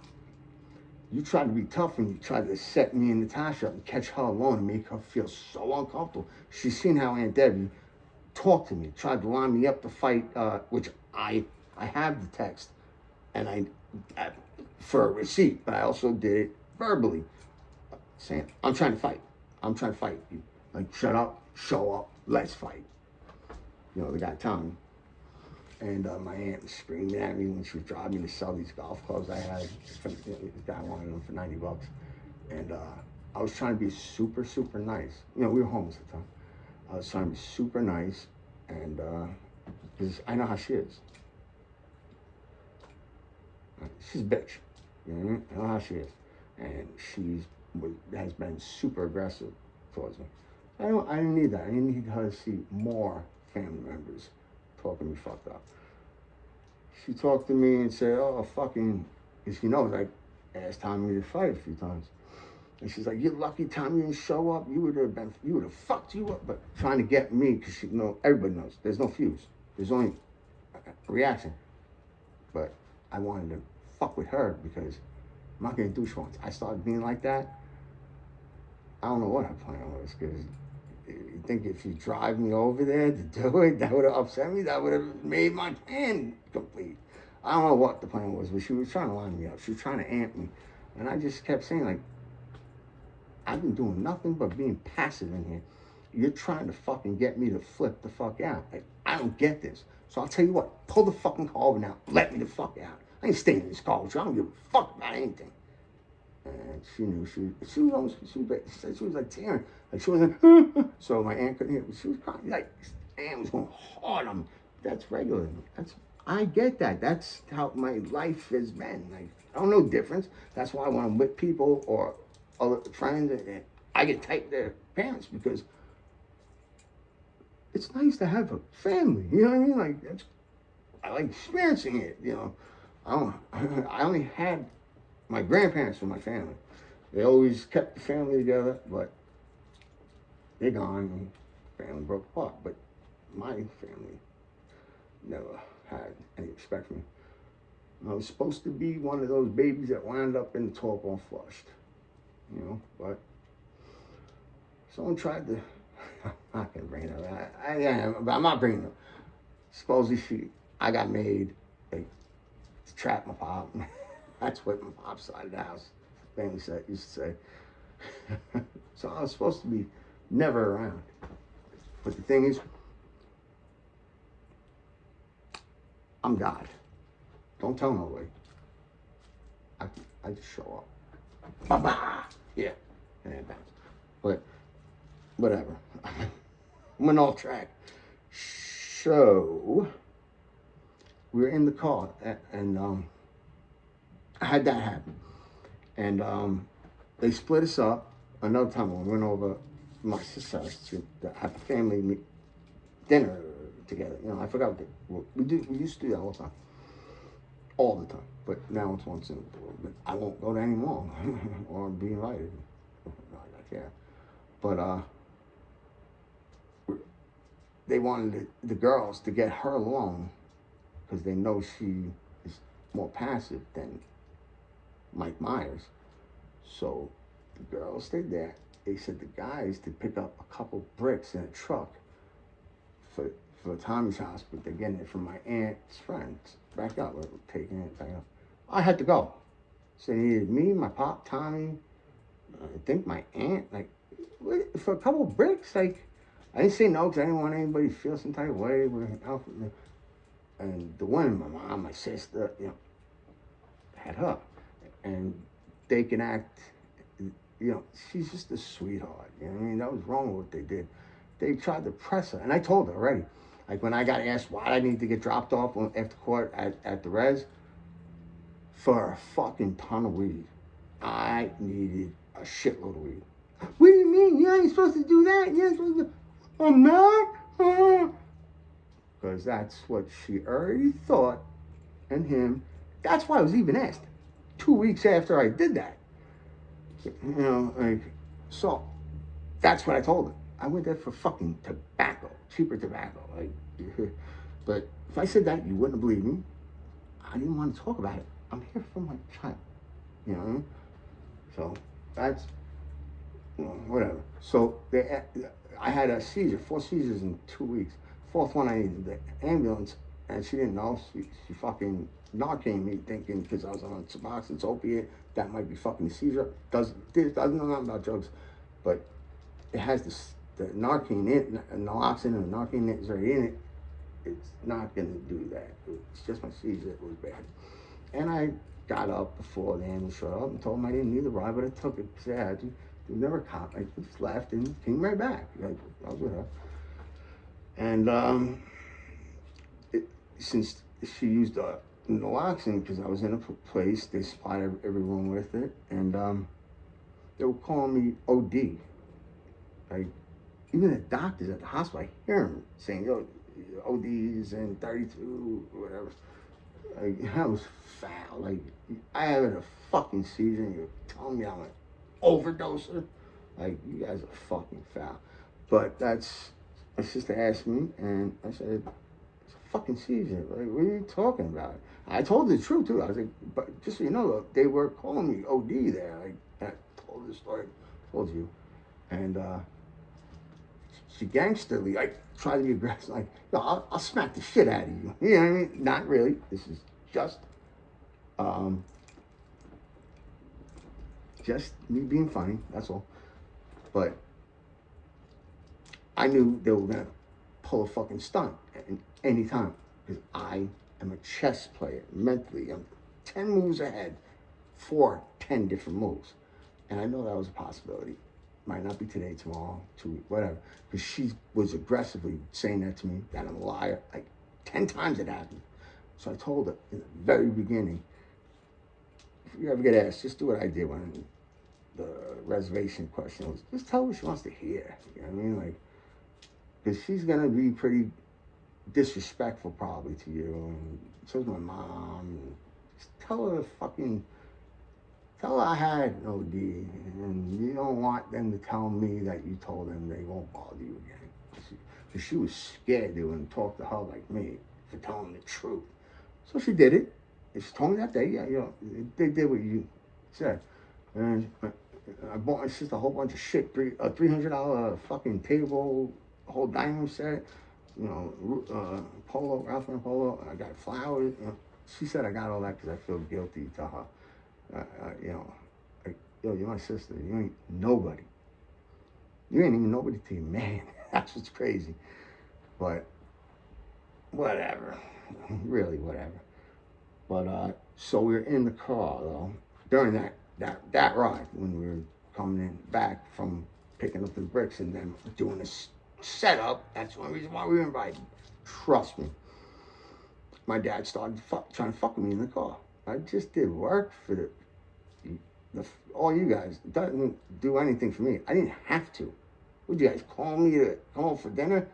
you tried to be tough, and you tried to set me and Natasha up and catch her alone and make her feel so uncomfortable. She's seen how Aunt Debbie talked to me, tried to line me up to fight, which I have the text, and I for a receipt, but I also did it verbally, saying, I'm trying to fight. I'm trying to fight you. Like, shut up, show up, let's fight. You know, the guy telling me. And my aunt was screaming at me when she was driving me to sell these golf clubs I had. This guy wanted them for $90. And I was trying to be super, super nice. You know, we were homeless at the time. I was trying to be super nice, and because I know how she is. She's a bitch. You know what I mean? I know how she is, and has been super aggressive towards me. I didn't need that. I didn't need her to see more family members talking me fucked up. She talked to me and said, "Oh, fucking," because she knows I asked Tommy to fight a few times. And she's like, "You're lucky Tommy didn't show up. You would have fucked you up." But trying to get me, because she everybody knows there's no fuse. There's only a reaction. But I wanted to fuck with her because I'm not gonna do she wants. I started being like that. I don't know what her plan was, because you think if you drive me over there to do it, that would have upset me. That would have made my plan complete. I don't know what the plan was, but she was trying to line me up. She was trying to amp me. And I just kept saying, like, I've been doing nothing but being passive in here. You're trying to fucking get me to flip the fuck out. Like, I don't get this. So I'll tell you what, pull the fucking car over now. Let me the fuck out. I ain't staying in this car with you. I don't give a fuck about anything. And she knew she said she was like tearing. Like she wasn't, so my aunt couldn't hear, but she was crying. Like, aunt was going hard on me. That's regular. I get that. That's how my life has been. Like, I don't know difference. That's why when I'm with people or other friends, I get tight with their parents, because it's nice to have a family. You know what I mean? Like, I like experiencing it. You know, I only had my grandparents were my family. They always kept the family together, but they're gone and family broke apart. But my family never had any respect for me. I was supposed to be one of those babies that wound up in the toilet all flushed, you know, but someone tried to, I'm not going to bring it up. But I'm not bringing it up. Supposedly I got made, like, to trap my pop. That's what my pop's side of the house family used to say. So I was supposed to be never around. But the thing is, I'm God. Don't tell nobody. I just show up. Ba-ba! Yeah. But whatever. Went off track. So we were in the car, and I had that happen. And they split us up. Another time we went over my sister's house to have a family dinner together. You know, I forgot what we used to do that all the time. All the time. But now it's once in a while. But I won't go there anymore or be invited. I can't. But they wanted the girls to get her along because they know she is more passive than Mike Myers. So the girls stayed there. They said the guys to pick up a couple bricks in a truck for Tommy's house, but they're getting it from my aunt's friends. Back up, we're taking it back up. I had to go. So they needed me, my pop, Tommy, I think my aunt, like, for a couple bricks. Like, I didn't say no because I didn't want anybody to feel some type of way. And the women, my mom, my sister, you know, had her. And they can act, you know, she's just a sweetheart. You know what I mean? That was wrong with what they did. They tried to press her. And I told her already. Like, when I got asked why I need to get dropped off after court at the res, for a fucking ton of weed. I needed a shitload of weed. What do you mean? You ain't supposed to do that? You're supposed to... I'm not? Because that's what she already thought, and him. That's why I was even asked 2 weeks after I did that. You know, like, so that's what I told her. I went there for fucking tobacco, cheaper tobacco. Like, but if I said that, you wouldn't believe me. I didn't want to talk about it. I'm here for my child, you know. So that's, you know, whatever. So I had a seizure, 4 seizures in 2 weeks. Fourth one, I needed the ambulance, and she didn't know. She fucking Narcan me, thinking because I was on Suboxone, opiate, that might be fucking the seizure. Doesn't know nothing about drugs, but it has the Narcan in it, naloxone and the Narcan is already in it. It's not gonna do that. It's just my seizure that was bad. And I got up before the ambulance showed up and told them I didn't need the ride, but I took it because I had to. There was never a cop. I just left and came right back. Like, I was with her. And since she used naloxone, because I was in a place, they supplied everyone with it, and they were calling me OD. Like, even the doctors at the hospital, I hear them saying, yo, ODs and 32, or whatever. Like, that was foul. Like, I had a fucking seizure, and you're telling me I'm an overdoser? Like, you guys are fucking foul. But my sister asked me, and I said, it's a fucking seizure. Like, what are you talking about? I told her the truth, too. I was like, but just so you know, they were calling me OD there. Like, I told the story, told you. And, she gangsterly, like, tried to be aggressive, like, yo, I'll smack the shit out of you. You know what I mean? Not really. This is just me being funny, that's all. But I knew they were gonna pull a fucking stunt at any time, because I am a chess player mentally. I'm 10 moves ahead for 10 different moves. And I know that was a possibility. Might not be today, tomorrow, 2 weeks, whatever. Because she was aggressively saying that to me, that I'm a liar. Like 10 times it happened. So I told her in the very beginning, if you ever get asked, just do what I did when the reservation question was, just tell her what she wants to hear. You know what I mean? Like, because she's going to be pretty disrespectful probably to you. And so's my mom. Just tell her I had an OD, and you don't want them to tell me that you told them they won't bother you again. Because she was scared they wouldn't talk to her like me for telling the truth. So she did it. And she told me that day, yeah, you know, they did what you said. And I bought my sister a whole bunch of shit, a $300 fucking table, a whole dining room set, you know, polo, Ralph Lauren polo. I got flowers. You know. She said I got all that because I feel guilty to her. You know, like, yo, you're my sister. You ain't nobody. You ain't even nobody to your man. That's what's crazy. But whatever. Really, whatever. But so we were in the car though during that ride when we were coming in back from picking up the bricks and then doing this setup. That's the only reason why we were invited. Trust me. My dad started trying to fuck with me in the car. I just did work for all you guys. It doesn't do anything for me. I didn't have to. Would you guys call me to come home for dinner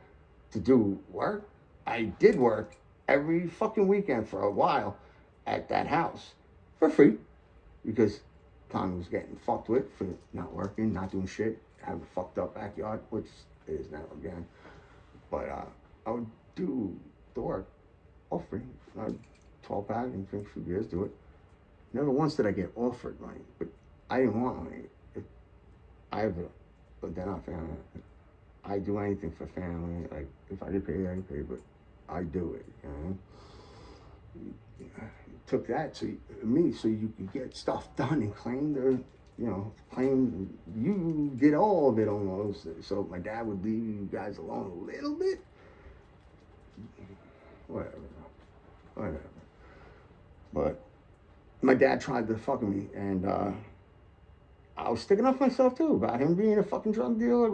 to do work? I did work every fucking weekend for a while at that house for free because Tommy was getting fucked with for not working, not doing shit, having a fucked up backyard, which it is now again. But I would do the work all free. I'd 12-pack and drink a few beers, do it. Never once did I get offered money, but I didn't want money. But they're not family. I do anything for family. Like, if I get paid, I get paid, but I do it, you know? Took that so you could get stuff done and claim claim you did all of it almost. So my dad would leave you guys alone a little bit. Whatever. But my dad tried to fuck me, and I was sticking up for myself too about him being a fucking drug dealer,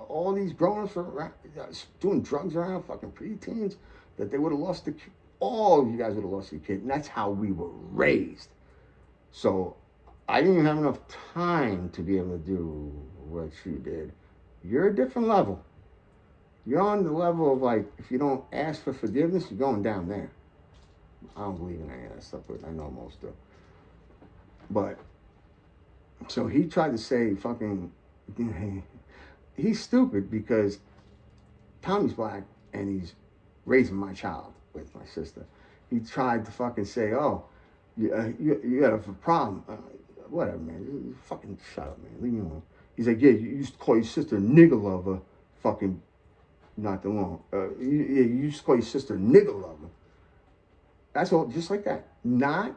all these grown-ups doing drugs around fucking preteens, that they would have lost all of you guys would have lost your kid, and that's how we were raised. So I didn't even have enough time to be able to do what you did. You're a different level. You're on the level of, like, if you don't ask for forgiveness, you're going down there. I don't believe in any of that stuff, but I know most do. But, so he tried to say fucking, he's stupid because Tommy's black and he's raising my child with my sister. He tried to fucking say, oh, you have a problem. Whatever, man. Fucking shut up, man. Leave me alone. He's like, yeah, you used to call your sister a nigger lover fucking not too long. You used to call your sister a nigger lover. That's all, just like that. Not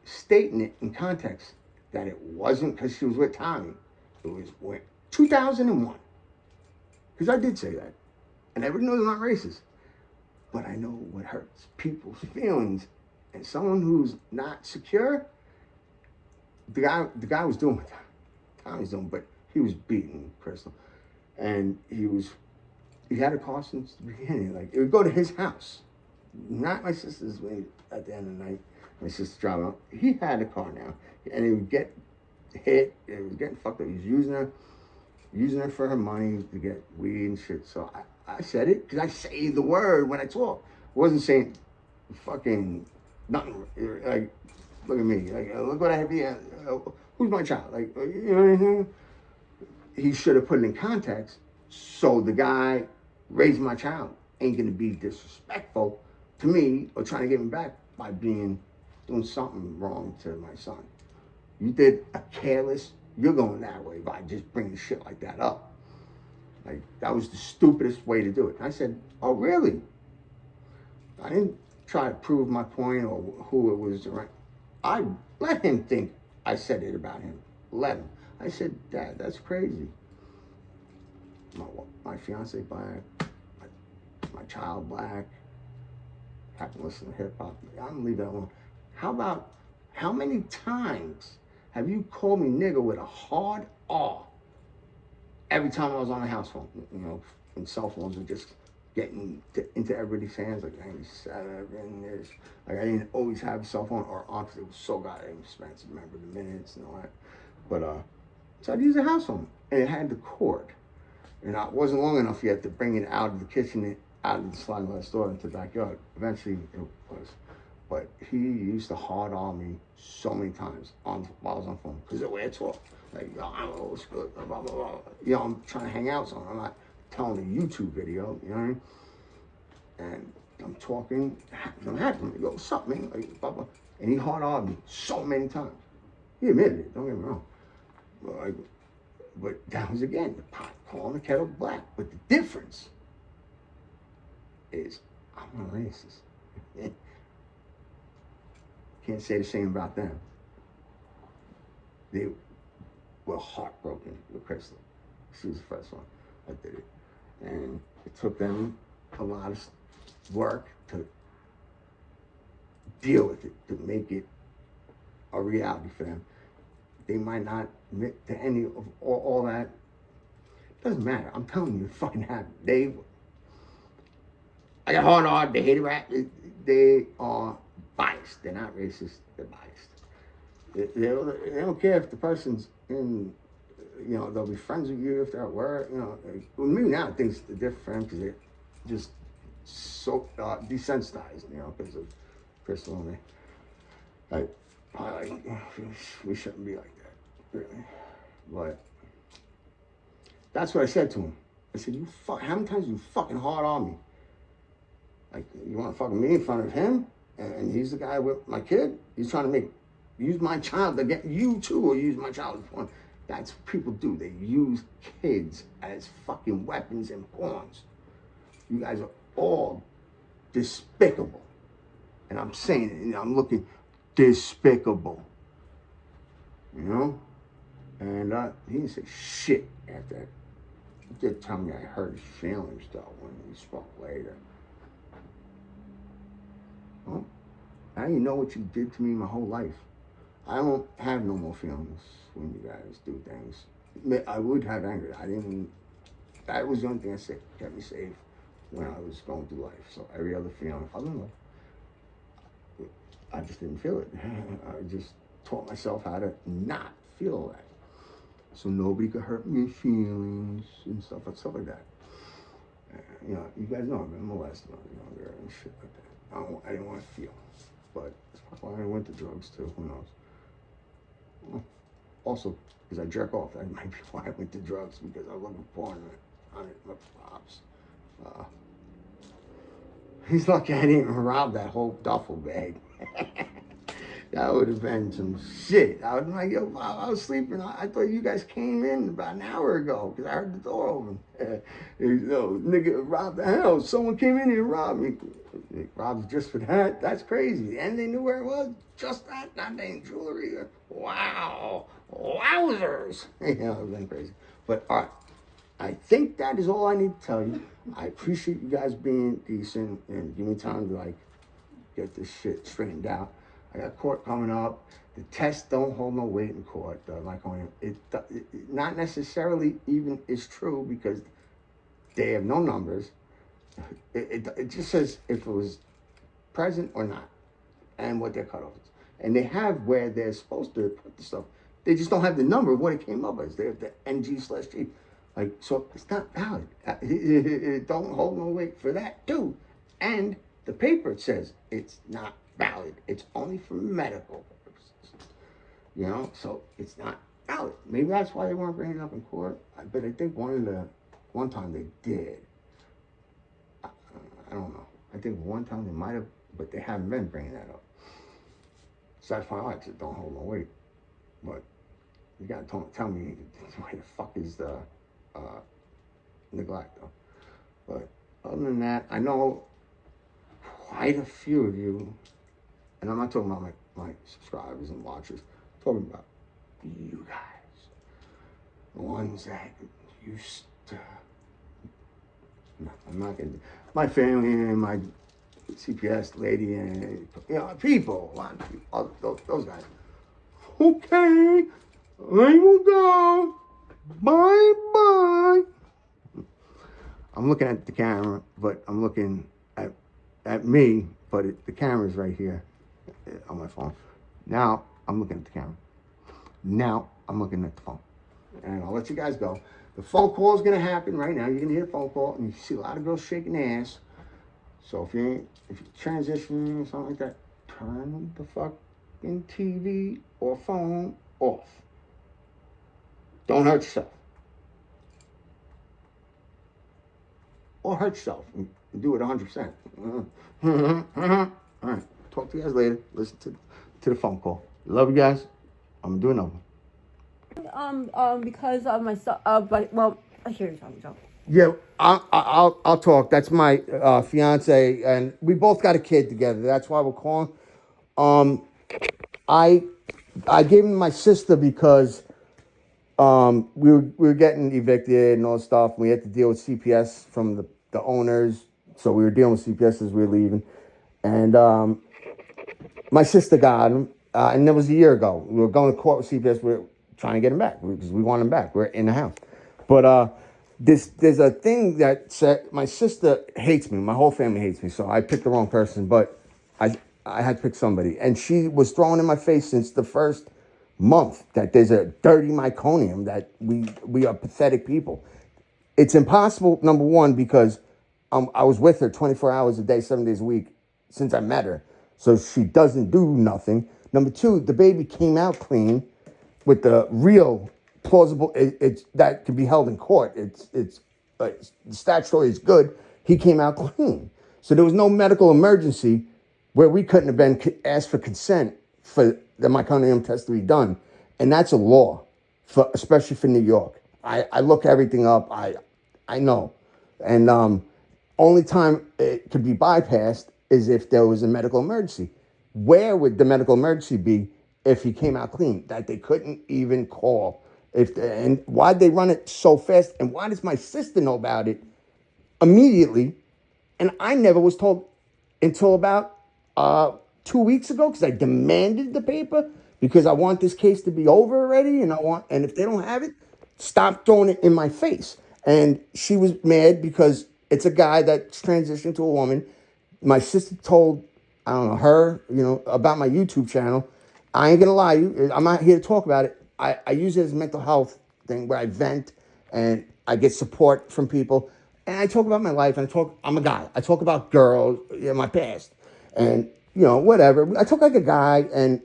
stating it in context that it wasn't because she was with Tommy. It was when 2001. Because I did say that. And everybody knows I'm not racist. But I know what hurts people's feelings. And someone who's not secure, the guy was doing what Tommy's doing. But he was beating Crystal. And he had a car since the beginning. Like, it would go to his house. Not my sister's way at the end of the night. My sister driving up. He had a car now. And he would get hit. It was getting fucked up. He was using her for her money to get weed and shit. So I said it because I say the word when I talk. I wasn't saying fucking nothing. Like, look at me. Like, look what I have here. Who's my child? Like, you know what I mean? He should have put it in context. So the guy raised my child ain't gonna be disrespectful to me or trying to get me back by doing something wrong to my son. You did a careless, you're going that way by just bringing shit like that up. Like, that was the stupidest way to do it. And I said, oh, really? I didn't try to prove my point or who it was. I let him think I said it about him. Let him. I said, Dad, that's crazy. My fiance black, my child black, happen to listen to hip hop. I'm gonna leave that alone. How many times have you called me nigga with a hard R every time I was on a house phone? You know, when cell phones were just getting into everybody's hands, like 97 years. Like, I didn't always have a cell phone or on because it was so goddamn expensive. Remember the minutes and all that. But so I'd use a house phone, and it had the cord. And it wasn't long enough yet to bring it out of the kitchen, out of the sliding glass door into the backyard. Eventually it was. But he used to hard on me so many times while I was on the phone. Because the way I talk, like, oh, it's good, blah, blah, blah. You know, I'm trying to hang out with someone. I'm not telling a YouTube video, you know what I mean? And I'm talking, I'm happy. He goes, what's up, man? Like, blah, blah. And he hard on me so many times. He admitted it, don't get me wrong. But that was, again, the pot calling the kettle black. But the difference is I'm not racist. Can't say the same about them. They were heartbroken with Crystal. She was the first one that did it. And it took them a lot of work to deal with it, to make it a reality for them. They might not admit to any of all that. Doesn't matter. I'm telling you, it fucking happened. I got hard, they hate rap. They are biased. They're not racist, they're biased. They don't care if the person's in, you know, they'll be friends with you if they're at work, you know. Well, me now thinks they're different because they're just so desensitized, you know, because of Crystal and me. We shouldn't be like that, really. But that's what I said to him. I said, how many times you fucking hard on me? Like, you want to fucking me in front of him? And he's the guy with my kid? He's trying to use my child to get you too, or use my child as porn. That's what people do. They use kids as fucking weapons and pawns. You guys are all despicable. And I'm saying it, and I'm looking despicable. You know? And he didn't say shit after that. He did tell me I hurt his feelings, though, when we spoke later. Well, now you know what you did to me my whole life. I don't have no more feelings when you guys do things. I would have anger. That was the only thing I said kept me safe when I was going through life. So every other feeling, other than love, I just didn't feel it. I just taught myself how to not feel that. So nobody could hurt my feelings and stuff like that. You know, you guys know I've been molested when I was younger and shit like that. I didn't want to feel. But that's probably why I went to drugs too, who knows. Well, also, because I jerk off, that might be why I went to drugs, because I was looking porn on it, my pops. He's lucky I didn't rob that whole duffel bag. That would have been some shit. I was like, yo, I was sleeping. I thought you guys came in about an hour ago because I heard the door open. Nigga robbed the house. Someone came in here and robbed me. They robbed just for that? That's crazy. And they knew where it was? Just that? Not any jewelry? Wow. Wowzers. You know, it was crazy. But, all right. I think that is all I need to tell you. I appreciate you guys being decent and giving me time to, like, get this shit straightened out. I got court coming up. The tests don't hold no weight in court. Not necessarily even is true because they have no numbers. It just says if it was present or not, and what their cutoff is. And they have where they're supposed to put the stuff. They just don't have the number of what it came up as. They have the NG/G. Like, so it's not valid. It don't hold no weight for that too. And the paper says it's not valid. It's only for medical purposes. You know, so it's not valid. Maybe that's why they weren't bringing it up in court. But I think one time they did. I don't know. I think one time they might have, but they haven't been bringing that up. So that's why I like it. Don't hold no weight. But you gotta tell me why the fuck is the neglect though. But other than that, I know quite a few of you, and I'm not talking about my subscribers and watchers, I'm talking about you guys, the ones that used to. No, I'm not gonna. My family and my CPS lady and people, a lot of people, those guys. Okay, I will go. Bye bye. I'm looking at the camera, but I'm looking at me, but the camera's right here on my phone. Now I'm looking at the camera. Now I'm looking at the phone, and I'll let you guys go. The phone call is gonna happen right now. You're gonna hear a phone call, and you see a lot of girls shaking their ass. So if you're transitioning or something like that, turn the fucking TV or phone off. Don't hurt yourself. Or hurt yourself and do it 100%. All right. Talk to you guys later. Listen to the phone call. Love you guys. I'm doing another one. Because of my stuff. Well, I hear you talking. So. Yeah, I'll talk. That's my fiance, and we both got a kid together. That's why we're calling. I gave him my sister because we were getting evicted and all that stuff. We had to deal with CPS from the owners, so we were dealing with CPS as we were leaving, and my sister got him, and that was a year ago. We were going to court with CPS. We were trying to get him back because we want him back. We're in the house, but there's a thing that said my sister hates me. My whole family hates me, so I picked the wrong person. But I had to pick somebody, and she was throwing in my face since the first month that there's a dirty meconium, that we are pathetic people. It's impossible. Number one, because I was with her 24 hours a day, 7 days a week since I met her, so she doesn't do nothing. Number two, the baby came out clean with the real plausible, it's that can be held in court. It's the statutory is good. He came out clean, so there was no medical emergency where we couldn't have been asked for consent for the meconium test to be done, and that's a law, especially for New York. I look everything up. I know, and only time it could be bypassed is if there was a medical emergency. Where would the medical emergency be if he came out clean? That they couldn't even call. And why'd they run it so fast? And why does my sister know about it immediately? And I never was told until about 2 weeks ago, because I demanded the paper because I want this case to be over already. And if they don't have it, stop throwing it in my face. And she was mad because it's a guy that's transitioned to a woman. My sister told, I don't know, her, about my YouTube channel. I ain't gonna lie to you. I'm not here to talk about it. I use it as a mental health thing where I vent and I get support from people. And I talk about my life, and I'm a guy. I talk about girls, my past. And, whatever. I talk like a guy, and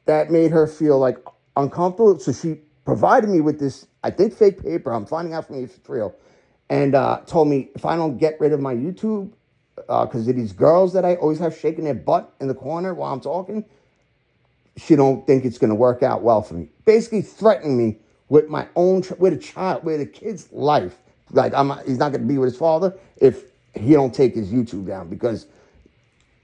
that made her feel like uncomfortable. So she provided me with this, I think, fake paper. I'm finding out from you if it's real. And told me if I don't get rid of my YouTube, because of these girls that I always have shaking their butt in the corner while I'm talking, she don't think it's going to work out well for me. Basically threatening me with my own, with a kid's life. Like he's not going to be with his father if he don't take his YouTube down, because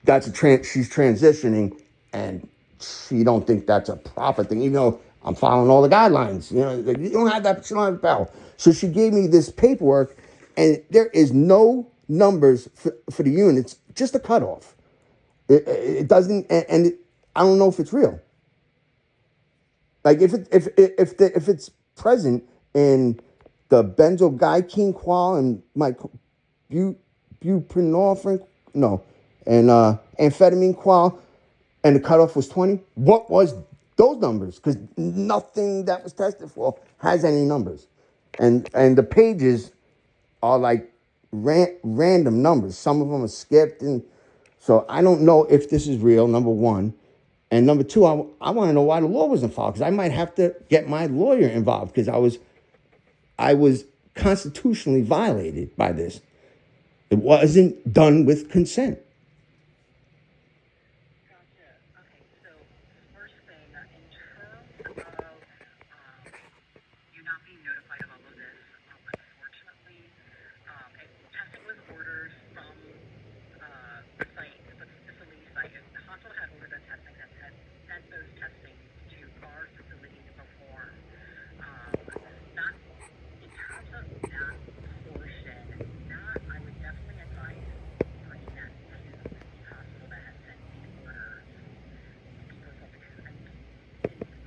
that's she's transitioning, and she don't think that's a proper thing, even though I'm following all the guidelines. You don't have that, but you don't have the power. So she gave me this paperwork, and there is no numbers for the units, just a cutoff. It doesn't, and I don't know if it's real. Like if it's present in the benzoyl qual and my buprenorphine, no, and amphetamine qual, and the cutoff was 20. What was those numbers? Because nothing that was tested for has any numbers, and the pages are like random numbers. Some of them are skipped, and so I don't know if this is real. Number one, and number two, I want to know why the law was involved, because I might have to get my lawyer involved, because I was constitutionally violated by this. It wasn't done with consent. Gotcha. Okay, so first thing, in terms of you not being notified of all of this, unfortunately, testing was ordered from the site, the facility site. If the hospital had ordered the testing, had sent those testing to our facility to perform. Not in terms of that portion, not I would definitely advise bringing that to the hospital that had sent the orders. Because I mean,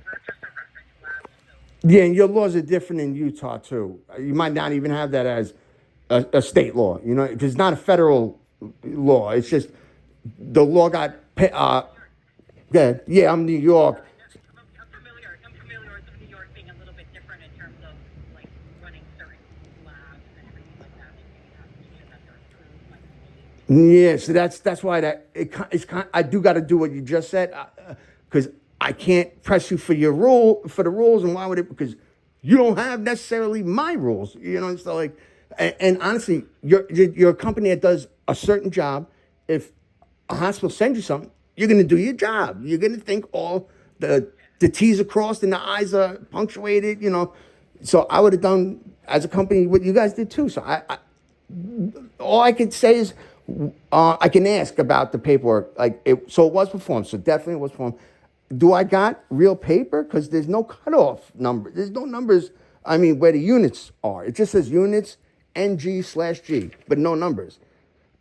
we're just a reference lab, so Yeah, and your laws are different in Utah too. You might not even have that as a state law, because it's not a federal law. It's just the law got. Yeah, I'm New York. I'm familiar with New York being a little bit different in terms of like running certain labs and everything like that. You have to make sure that they're approved by the state. Yeah, so that's why it's kind. I do got to do what you just said, because I can't press you for the rules, and why would it? Because you don't have necessarily my rules, So like, and honestly, you're a company that does a certain job. If a hospital sends you something, you're going to do your job. You're going to think all the T's are crossed and the I's are punctuated. So I would have done as a company what you guys did too. So I all I can say is I can ask about the paperwork. So it was performed. So definitely it was performed. Do I got real paper? Because there's no cutoff number. There's no numbers. I mean, where the units are. It just says units NG/G, but no numbers.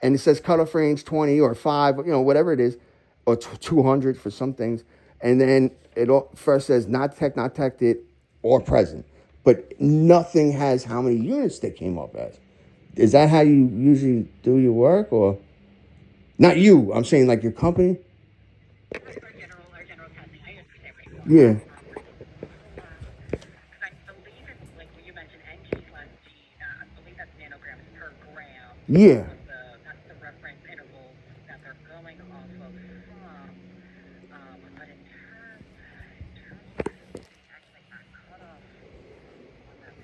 And it says cutoff range 20 or 5, whatever it is, or 200 for some things. And then it first says not detected or present. But nothing has how many units they came up as. Is that how you usually do your work, or not you? I'm saying like your company. Our general testing. I understand what you're Yeah, saying. Because I believe it's like when you mentioned NG/G, I believe that's nanograms per gram. yeah. That's the reference intervals that they're going off of from. But in terms of actually got cut off on that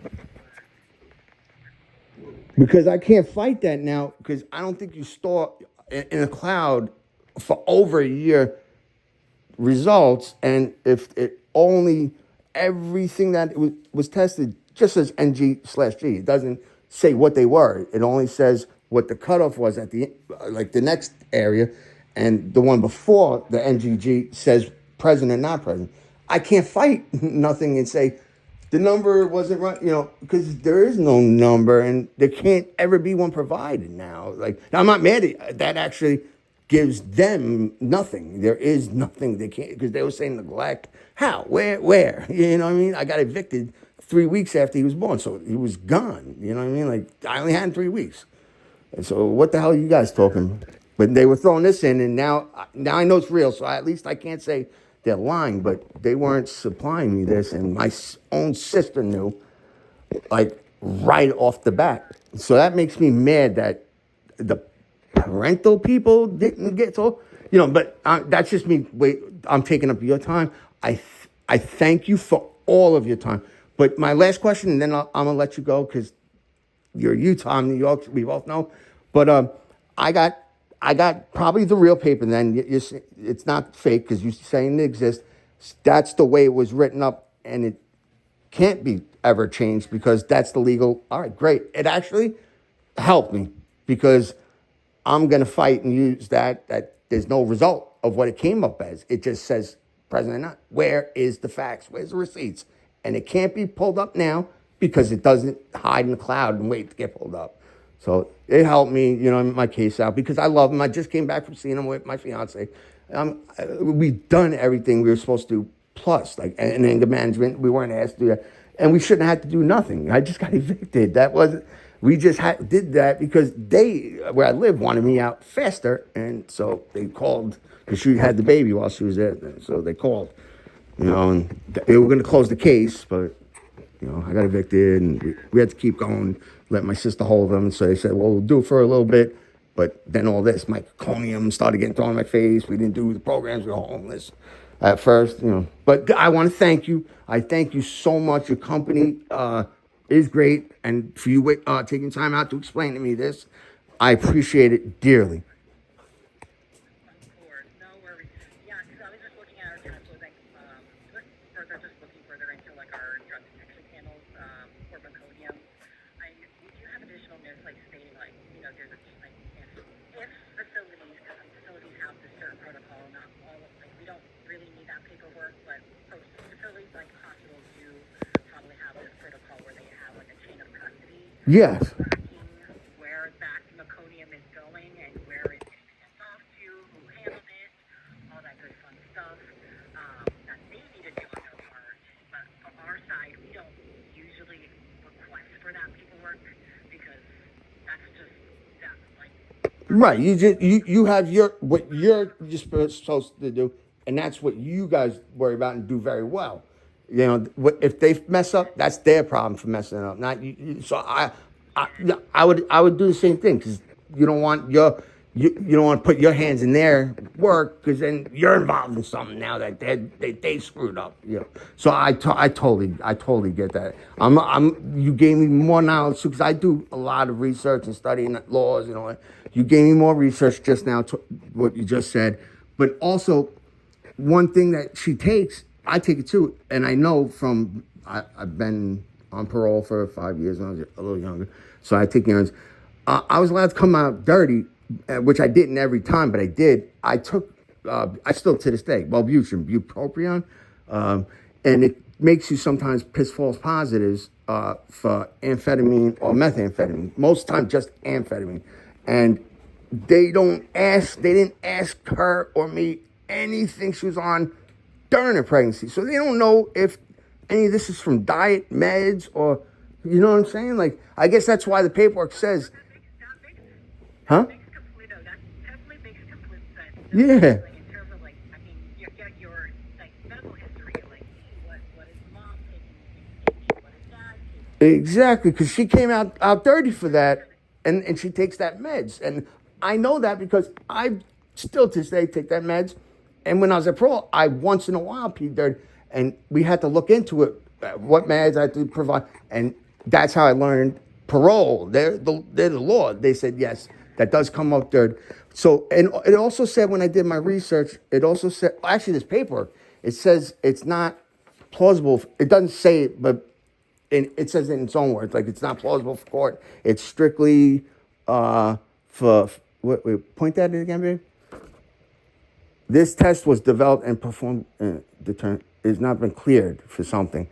paperwork. Because I can't fight that now, because I don't think you store in a cloud for over a year results, and if it only everything that was tested just says NG/G, it doesn't say what they were. It only says what the cutoff was at the next area, and the one before the NGG says present or not present. I can't fight nothing and say the number wasn't right, because there is no number, and there can't ever be one provided now. Like, now I'm not mad at that. Actually gives them nothing. There is nothing they can't, because they were saying neglect. How? Where? You know what I mean? I got evicted 3 weeks after he was born, so he was gone. You know what I mean? Like, I only had him 3 weeks. And so what the hell are you guys talking? But they were throwing this in, and now I know it's real, so at least I can't say they're lying, but they weren't supplying me this, and my own sister knew, like, right off the bat. So that makes me mad that the parental people didn't get told, but that's just me. Wait, I'm taking up your time. I thank you for all of your time. But my last question, and then I'm going to let you go, because you're Utah, I'm New York, we both know. But I got probably the real paper then. It's not fake, because you're saying it exists. That's the way it was written up, and it can't be ever changed, because that's the legal. All right, great. It actually helped me, because I'm going to fight and use that there's no result of what it came up as. It just says present or not. Where is the facts? Where's the receipts? And it can't be pulled up now, because it doesn't hide in the cloud and wait to get pulled up. So it helped me, in my case out, because I love him. I just came back from seeing him with my fiance. We've done everything we were supposed to do, plus, like, and anger management, we weren't asked to do that. And we shouldn't have to do nothing. I just got evicted. That wasn't, we just did that because they, where I live, wanted me out faster. And so they called, because she had the baby while she was there. So they called, and they were going to close the case, but I got evicted, and we had to keep going, let my sister hold them. So they said, well, we'll do it for a little bit. But then all this, meconium started getting thrown in my face. We didn't do the programs. We were homeless at first, But I want to thank you. I thank you so much. Your company is great. And for you taking time out to explain to me this, I appreciate it dearly. Of course, no worries. Yeah, because I was just looking at our test, so like, just looking further into like our drug detection panels for meconium. We do have additional notes like stating like, there's a like if facilities, because some facilities have this certain protocol, not all of like we don't really need that paperwork, but facilities like hospitals do probably have this protocol where they have like a chain of custody. Yes. Tracking where that meconium is going and where it's getting sent off to, who handled it, all that good fun stuff that they need to do on their part. But from our side, we don't usually request for that paperwork because that's just that like. Right. You have what you're just supposed to do, and that's what you guys worry about and do very well. If they mess up, that's their problem for messing up, not you. So I would do the same thing because you don't want you don't want to put your hands in their work because then you're involved in something now that they screwed up. So I totally get that. You gave me more knowledge because I do a lot of research and studying laws. You gave me more research just now to what you just said, but also one thing that she takes, I take it too, and I know from I've been on parole for 5 years when I was a little younger, so I take urines. I was allowed to come out dirty, which I didn't every time, but I did. I took, I still to this day, Wellbutrin, bupropion, and it makes you sometimes piss false positives for amphetamine or methamphetamine. Most of the time, just amphetamine, and they didn't ask her or me anything she was on during her pregnancy. So they don't know if any of this is from diet, meds, or, you know what I'm saying? Like, I guess that's why the paperwork says, huh? That definitely makes complete sense. Yeah. Like, in terms of, like, I mean, your like, medical history, like, what is mom taking, what is dad taking? Exactly, because she came out dirty for that, and she takes that meds. And I know that because I still to this day take that meds. And when I was at parole, I once in a while peed dirty, and we had to look into it, what meds I had to provide. And that's how I learned parole. They're the law. They said, yes, that does come up dirty. So, and it also said when I did my research, it also said, actually this paperwork, it says it's not plausible. It doesn't say it, but it says it in its own words, like it's not plausible for court. It's strictly for, wait, point at it again, babe. This test was developed and performed, it's not been cleared for something.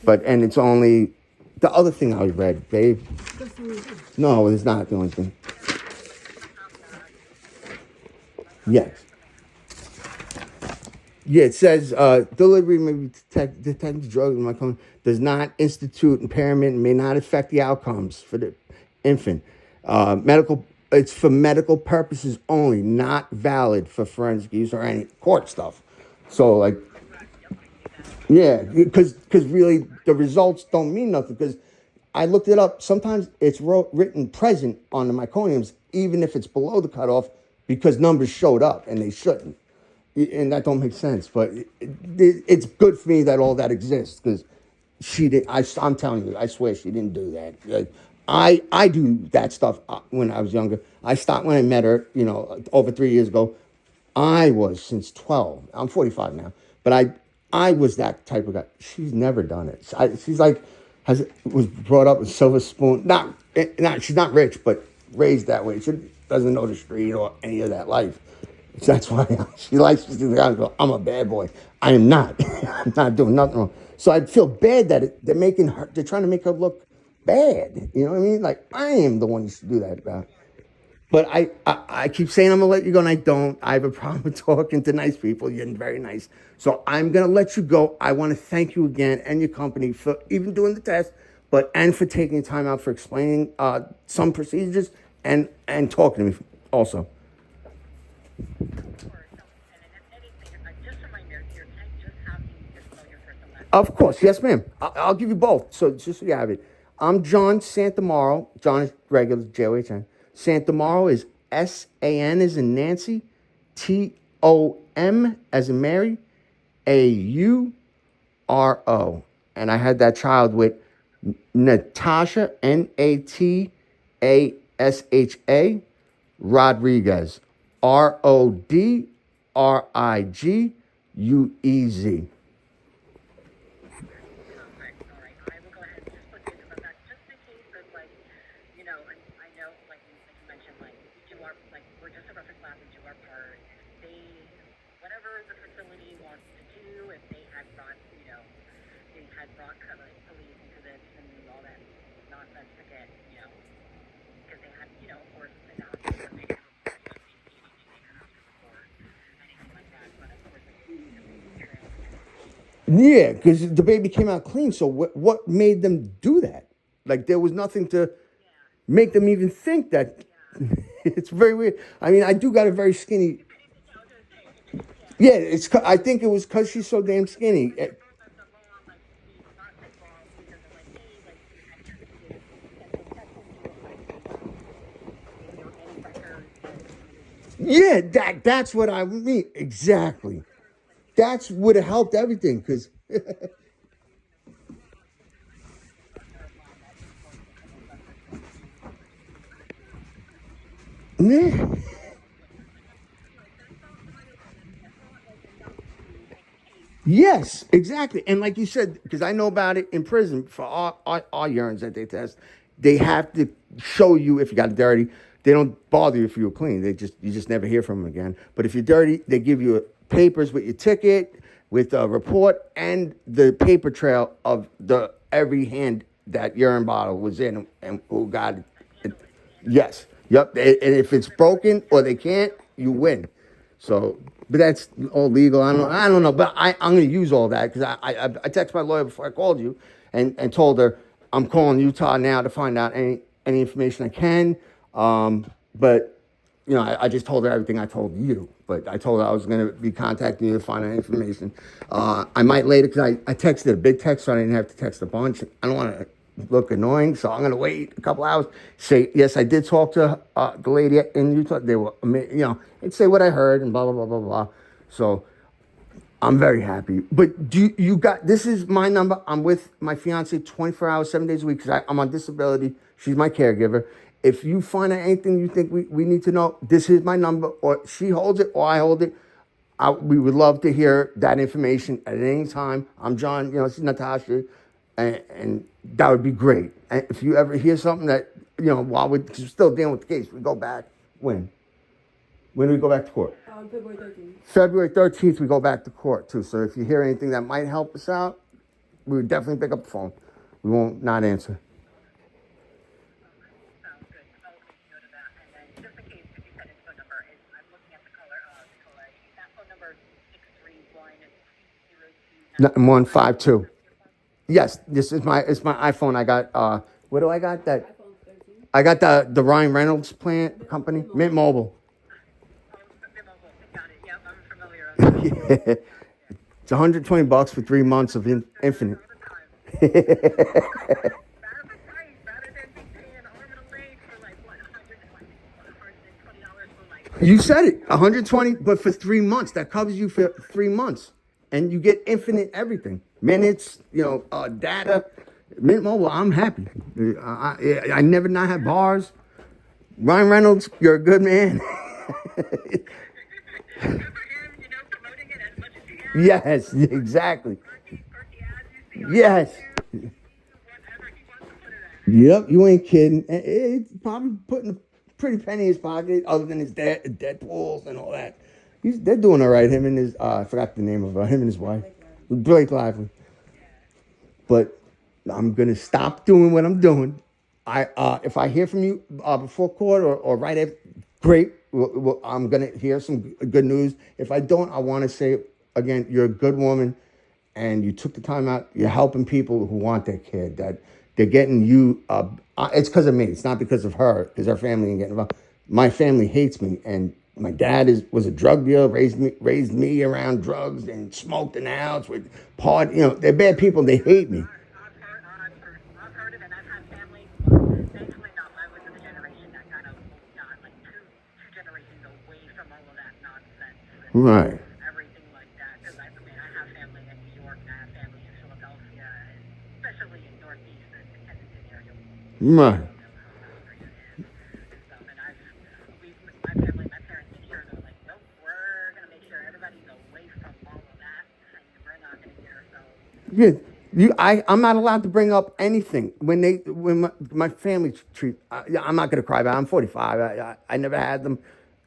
And it's only, the other thing I read, babe. No, it's not the only thing. Yes. Yeah, it says delivery may be detected drugs in my colon does not institute impairment and may not affect the outcomes for the infant. It's for medical purposes only, not valid for forensic use or any court stuff. So, like, yeah, because really the results don't mean nothing. Because I looked it up. Sometimes it's written present on the meconiums, even if it's below the cutoff, because numbers showed up and they shouldn't. And that don't make sense. But it's good for me that all that exists because she did. I'm telling you, I swear she didn't do that. Like, I do that stuff when I was younger. I stopped when I met her, over 3 years ago. I was since 12. I'm 45 now. But I was that type of guy. She's never done it. She's like, was brought up with silver spoon. She's not rich, but raised that way. She doesn't know the street or any of that life. So that's why she likes to do the go, I'm a bad boy. I am not. I'm not doing nothing wrong. So I feel bad that they're trying to make her look bad. You know what I mean? Like, I am the one who should do that about. But I keep saying I'm gonna let you go, and I don't. I have a problem with talking to nice people. You're very nice, so I'm gonna let you go. I want to thank you again and your company for even doing the test, and for taking time out for explaining some procedures and talking to me also. Or some, and if anything, just for my notes here, can I just have you just spell your first and last name? Of course, yes, ma'am. I'll give you both. So just so you have it, I'm John Santamaro. John is regular John. Santamaro is SAN as in Nancy, TOM as in Mary, AURO. And I had that child with Natasha, NATASHA, Rodriguez, RODRIGUEZ. Perfect. All right. I will go ahead and just put this about that just in case of like, I know like you mentioned, like we do our like we're just a reference lab, we do our part. They whatever the facility wants to do, if they had brought they had brought like police into this and all that nonsense to get, because they had, of course, in the hospital they have anything like that. But of course the trail. Yeah, because the baby came out clean. So what made them do that? Like there was nothing to make them even think that. It's very weird. I mean, I do got a very skinny. Yeah, I think it was because she's so damn skinny. Yeah, that's what I mean. Exactly. That's would have helped everything because. Yeah. Yes, exactly. And like you said, because I know about it in prison for all urines that they test, they have to show you if you got dirty. They don't bother you if you were clean. You just never hear from them again. But if you're dirty, they give you papers with your ticket, with a report, and the paper trail of the every hand that urine bottle was in and who got it. Yes. Yep. And if it's broken or they can't, you win. So, but that's all legal. I don't know. But I'm going to use all that because I texted my lawyer before I called you and told her I'm calling Utah now to find out any information I can. But I just told her everything I told you. But I told her I was going to be contacting you to find out information. I might later because I texted a big text, so I didn't have to text a bunch. I don't want to look annoying, so I'm going to wait a couple hours. Say yes, I did talk to the lady in Utah. They were, and say what I heard and blah blah blah blah blah. So I'm very happy. But you got this is my number. I'm with my fiance 24 hours, 7 days a week because I'm on disability. She's my caregiver. If you find out anything you think we need to know, this is my number, or she holds it, or I hold it. We would love to hear that information at any time. I'm John, she's Natasha, and that would be great. And if you ever hear something that, while we're still dealing with the case, we go back. When? When do we go back to court? February 13th. February 13th, we go back to court, too. So if you hear anything that might help us out, we would definitely pick up the phone. We won't not answer. Sounds good. I'll make note of that. And then just in case, if you said his phone number, I'm looking at the caller ID. That phone number is 631-202. 152. Yes, this is it's my iPhone. I got what do I got? That iPhone 13. I got the Ryan Reynolds plant company, Mint Mobile. Got it. Yep, I'm familiar. Yeah. It's $120 for 3 months of infinite. That's the price. Rather than be paying arm and a leg for like what, $120 for like. You said it, 120, but for 3 months. That covers you for 3 months, and you get infinite everything, minutes, data. Mint Mobile, I'm happy. I never not have bars. Ryan Reynolds, you're a good man. Good for him, promoting it as much as he can. Yes, exactly. Perky ads you see on Yes. YouTube, whatever he wants to put it at. Yep, you ain't kidding. It's probably putting a pretty penny in his pocket, other than his Deadpools and all that. They're doing all right. Him and his, I forgot the name of him and his wife, Blake Lively. But I'm gonna stop doing what I'm doing If I hear from you before court or right after, great. I'm gonna hear some good news. If I don't, I want to say again, you're a good woman, and you took the time out. You're helping people who want their kid. That they're getting you. It's because of me. It's not because of her. Because her family ain't getting involved. My family hates me, and my dad was a drug dealer. Raised me around drugs and smoked in the house with part. They're bad people. They hate me. I've heard it, and I've had family. Thankfully, not. I was in the generation that kind of got like two generations away from all of that nonsense Right. and everything like that. Because I mean, I have family in New York, and I have family in Philadelphia, and especially in Northeast and the Kensington area. Right. Know how California is and stuff. And my family, my parents made sure they were like, nope, we're gonna make sure everybody's away from all of that, and we're not gonna get ourselves. Yeah, I'm not allowed to bring up anything when my family treat. Yeah, I'm not gonna cry about it. I'm 45. I never had them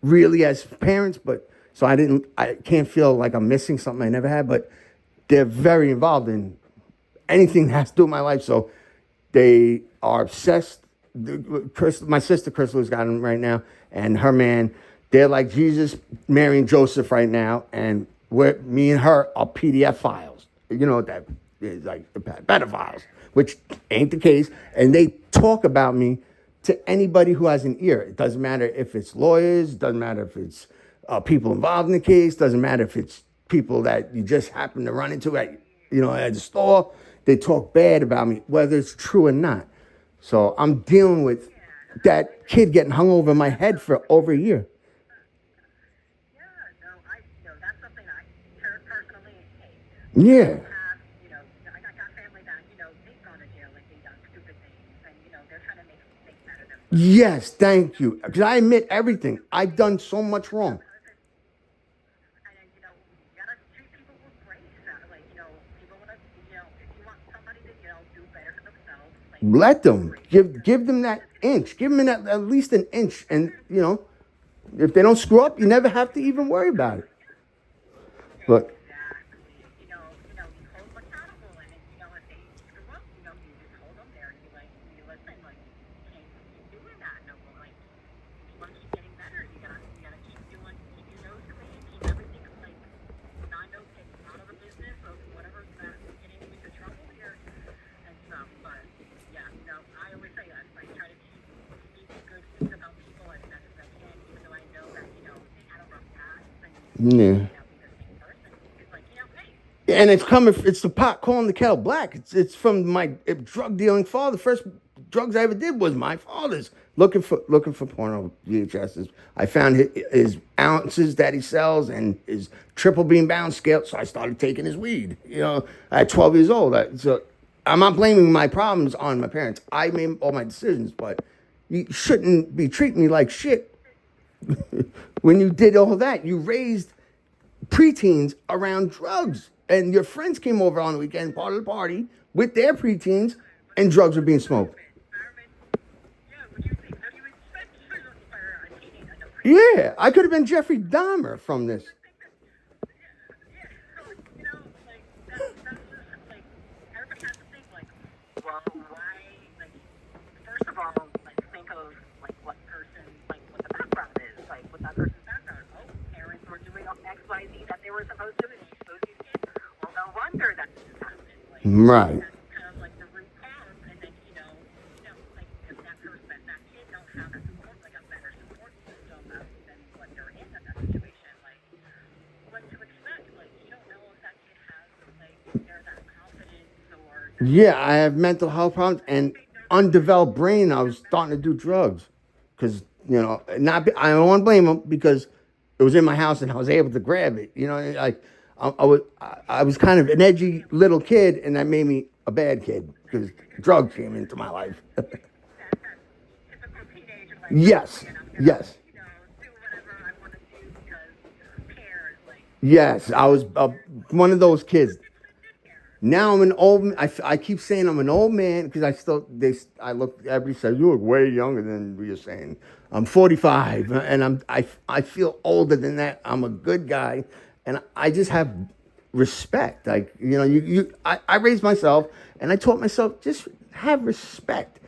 really as parents, but so I can't feel like I'm missing something I never had. But they're very involved in anything that has to do with my life. So they are obsessed. My sister Crystal's got him right now, and her man. They're like Jesus, Mary, and Joseph right now, and me and her are PDF files. You know what that is, like the pedophiles, which ain't the case. And they talk about me to anybody who has an ear. It doesn't matter if it's lawyers, doesn't matter if it's people involved in the case, doesn't matter if it's people that you just happen to run into at the store. They talk bad about me, whether it's true or not. So I'm dealing with that kid getting hung over my head for over a year. Yeah, no, that's something I personally hate. Yeah. I got family that, they've gone to jail and they've done stupid things, and, they're trying to make that of themselves. Yes, thank you. Because I admit everything. I've done so much wrong. And then, you gotta treat people with grace. People wanna, if you want somebody to, do better for themselves, Let them. Give them that inch. Give them at least an inch. And, if they don't screw up, you never have to even worry about it. But exactly. You hold them accountable, and then, if they screw up, you just hold them there, and you listen, you can't keep doing that. No, you want to keep getting better. You gotta keep your nose clean, keep everything not get out of the business of whatever's getting you into trouble here and stuff. But yeah, I always say that. I try to speak good things about people as best as I can, even though I know that they had a rough past, and yeah. And it's coming. It's the pot calling the kettle black. It's from my drug dealing father. The first drugs I ever did was my father's. Looking for porno VHSs. I found his ounces that he sells and his triple beam balance scale. So I started taking his weed. At 12 years old. So I'm not blaming my problems on my parents. I made all my decisions, but you shouldn't be treating me like shit. When you did all that, you raised preteens around drugs. And your friends came over on the weekend, part of the party, with their preteens, and drugs were being smoked. Yeah, I could have been Jeffrey Dahmer from this. Everybody has to think well, why, first of all, think of what person, what the background is, what that person's background. Oh, parents were doing X, Y, Z that they were supposed to, and you supposed to kids. Well, no wonder that this happened. Right. That's kind of the root cause, and then if that person, that kid don't have a support, a better support system than what they're in that situation, what to expect. You don't know if that kid has they're that confident or. Yeah, I have mental health problems and undeveloped brain. I was starting to do drugs because I don't want to blame them because it was in my house and I was able to grab it. I was kind of an edgy little kid, and that made me a bad kid because drugs came into my life. Yes. Yes. Yes, I was one of those kids. Now I'm an old. I keep saying I'm an old man because I look. Everybody says you look way younger than you're saying. I'm 45, and I feel older than that. I'm a good guy, and I just have respect. I raised myself, and I taught myself just have respect.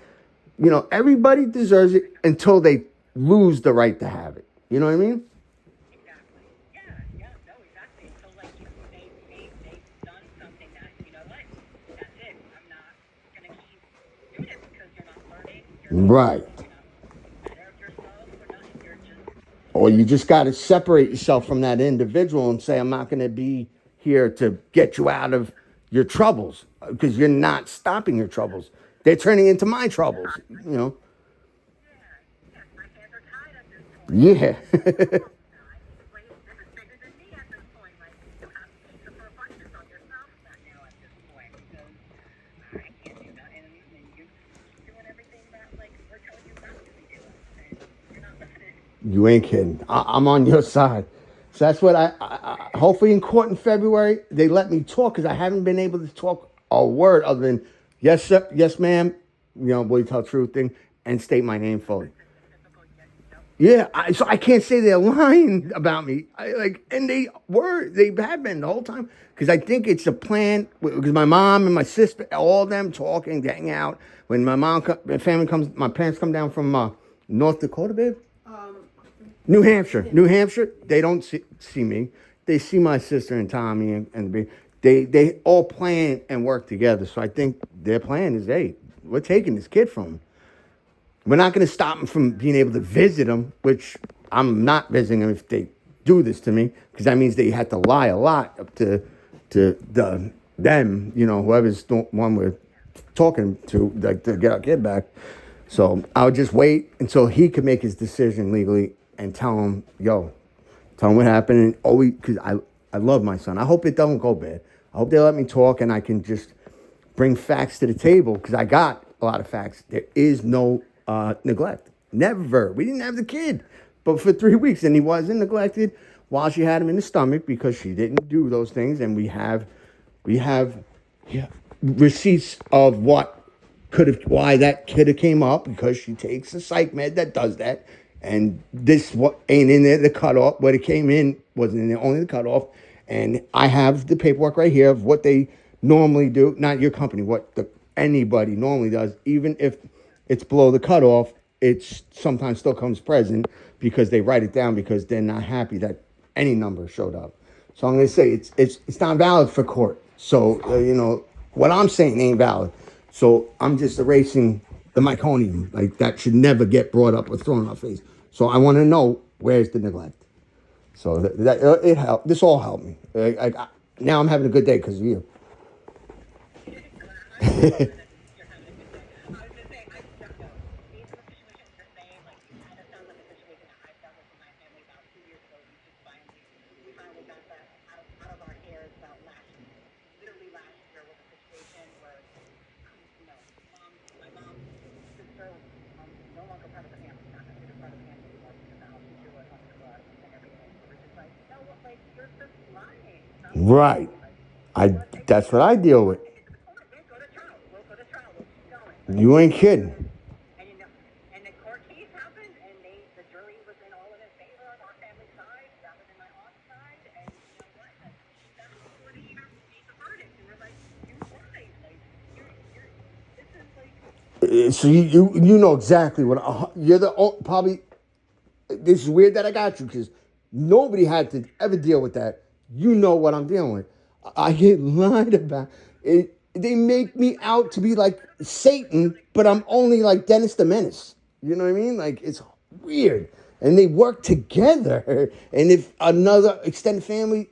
everybody deserves it until they lose the right to have it. You know what I mean? Exactly. Yeah, no, exactly. So like they've done something that, you know what? That's it. I'm not gonna keep doing it because you're not learning, Right. you're not better of yourself or nothing. You're just Or you just got to separate yourself from that individual and say, I'm not going to be here to get you out of your troubles because you're not stopping your troubles. They're turning into my troubles, yes, my hands are tied at this point. Yeah. I need to wait. This is bigger than me at this point. Like you have to take some reflections on yourself right now at this point because I can't do nothing and you keep doing everything that like we're telling you not to be doing and you're not listening. You ain't kidding. I'm on your side. So that's what hopefully in court in February, they let me talk because I haven't been able to talk a word other than, yes, sir, yes, ma'am, will you tell the truth thing, and state my name fully. Typical, yes, no. Yeah, so I can't say they're lying about me. And they have been the whole time because I think it's a plan. Because my mom and my sister, all of them talking, getting out. When my family comes, my parents come down from North Dakota, babe. New Hampshire. They don't see me. They see my sister and Tommy and the baby. They all plan and work together. So I think their plan is, hey, we're taking this kid from him. We're not going to stop them from being able to visit them, which I'm not visiting them if they do this to me, because that means they had to lie a lot up to them, whoever's the one we're talking to, like, to get our kid back. So I'll just wait until he can make his decision legally and tell him, tell him what happened. And always, because I love my son. I hope it don't go bad. I hope they let me talk and I can just bring facts to the table because I got a lot of facts. There is no neglect. Never. We didn't have the kid, but for 3 weeks, and he wasn't neglected while she had him in the stomach because she didn't do those things. And we have receipts of why that kid came up because she takes a psych med that does that. And this what ain't in there, the cutoff. What it came in wasn't in there, only the cutoff. And I have the paperwork right here of what they normally do. Not your company, anybody normally does. Even if it's below the cutoff, it sometimes still comes present because they write it down because they're not happy that any number showed up. So I'm going to say it's not valid for court. So, what I'm saying ain't valid. So I'm just erasing the meconium. Like, that should never get brought up or thrown in our face. So I want to know, where's the neglect? So it helped. This all helped me. Now I'm having a good day because of you. You're having a good day. I was gonna say, I don't know. These are the situations the same. Like it kind of sounds like a situation that I've dealt with in my family about 2 years ago. We finally got that out of our hairs about literally last year was a situation where, my mom's sister, no longer part of the family, not considered part of the family anymore because now she drew us under the bus and everything. So we're just like, like you're just lying. Stop Right. lying. Like, That's what I deal with. Go to trial. We'll go to trial. We'll keep going. You ain't kidding. And and the court case happened, and the jury was in all in his favor on our family side, rather than my aunt's side. And you know what? That's before they even made the verdict. And we're like, you lied. Like this is like. So you know exactly what you're probably. This is weird that I got you because nobody had to ever deal with that. You know what I'm dealing with. I get lied about. They make me out to be like Satan, but I'm only like Dennis the Menace. You know what I mean? Like, it's weird. And they work together. And if another extended family,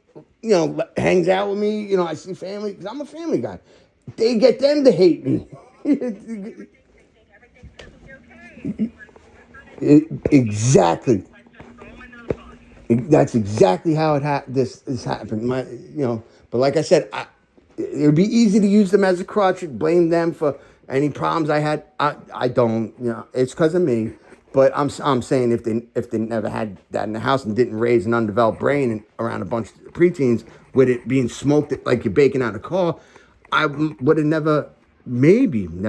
hangs out with me, I see family, because I'm a family guy. They get them to hate me. Everything's gonna be okay. Exactly. Let's just throw him in the bus. That's exactly how this happened. But like I said, it would be easy to use them as a crutch and blame them for any problems I had. I don't. It's because of me. But I'm saying if they never had that in the house and didn't raise an undeveloped brain around a bunch of preteens with it being smoked like you're baking out a car, I would have never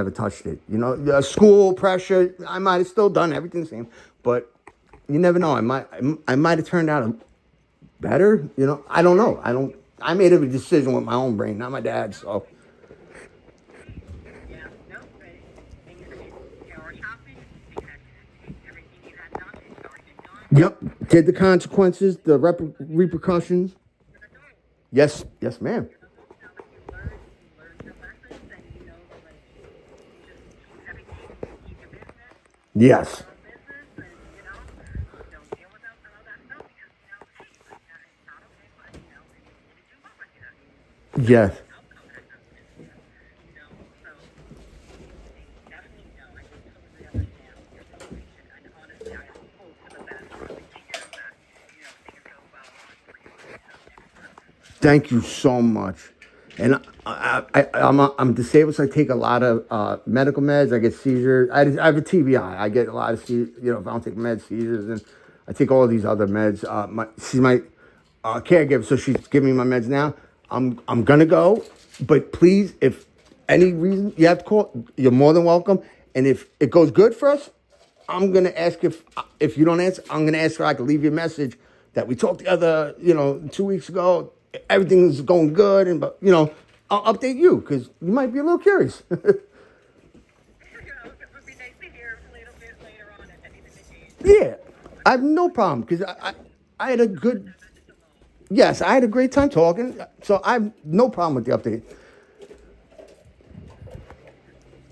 touched it. School pressure, I might have still done everything the same, but you never know. I might have turned out better. I don't know. I made a decision with my own brain, not my dad's. So Yeah, no, and you, our child Yep. Did the consequences, the repercussions. You're an adult. Yes, yes, ma'am. You're an adult now. Like you learned your lessons, and you know that like you just keep everything, keep your business, Yes, your own business, and don't deal with all that stuff because hey, like it's not okay, but it didn't do well, like yes. outcome kind of so definitely no, I can totally understand your situation, and honestly, I hope for the best for the years that things go well for you and next time. Thank you so much. And I'm disabled, so I take a lot of medical meds. I get seizures. I have a TBI. I get a lot of if I don't take meds, seizures, and I take all these other meds. She's my caregiver, so she's giving me my meds now. I'm gonna go, but please, if any reason you have to call, you're more than welcome. And if it goes good for us, I'm gonna ask if you don't answer, I'm gonna ask her I can leave you a message that we talked the other 2 weeks ago. Everything's going good, and I'll update you because you might be a little curious. It would be nice to hear a little bit later on if anything changed. Yeah, I have no problem because I had a good, yes, I had a great time talking, so I have no problem with the update.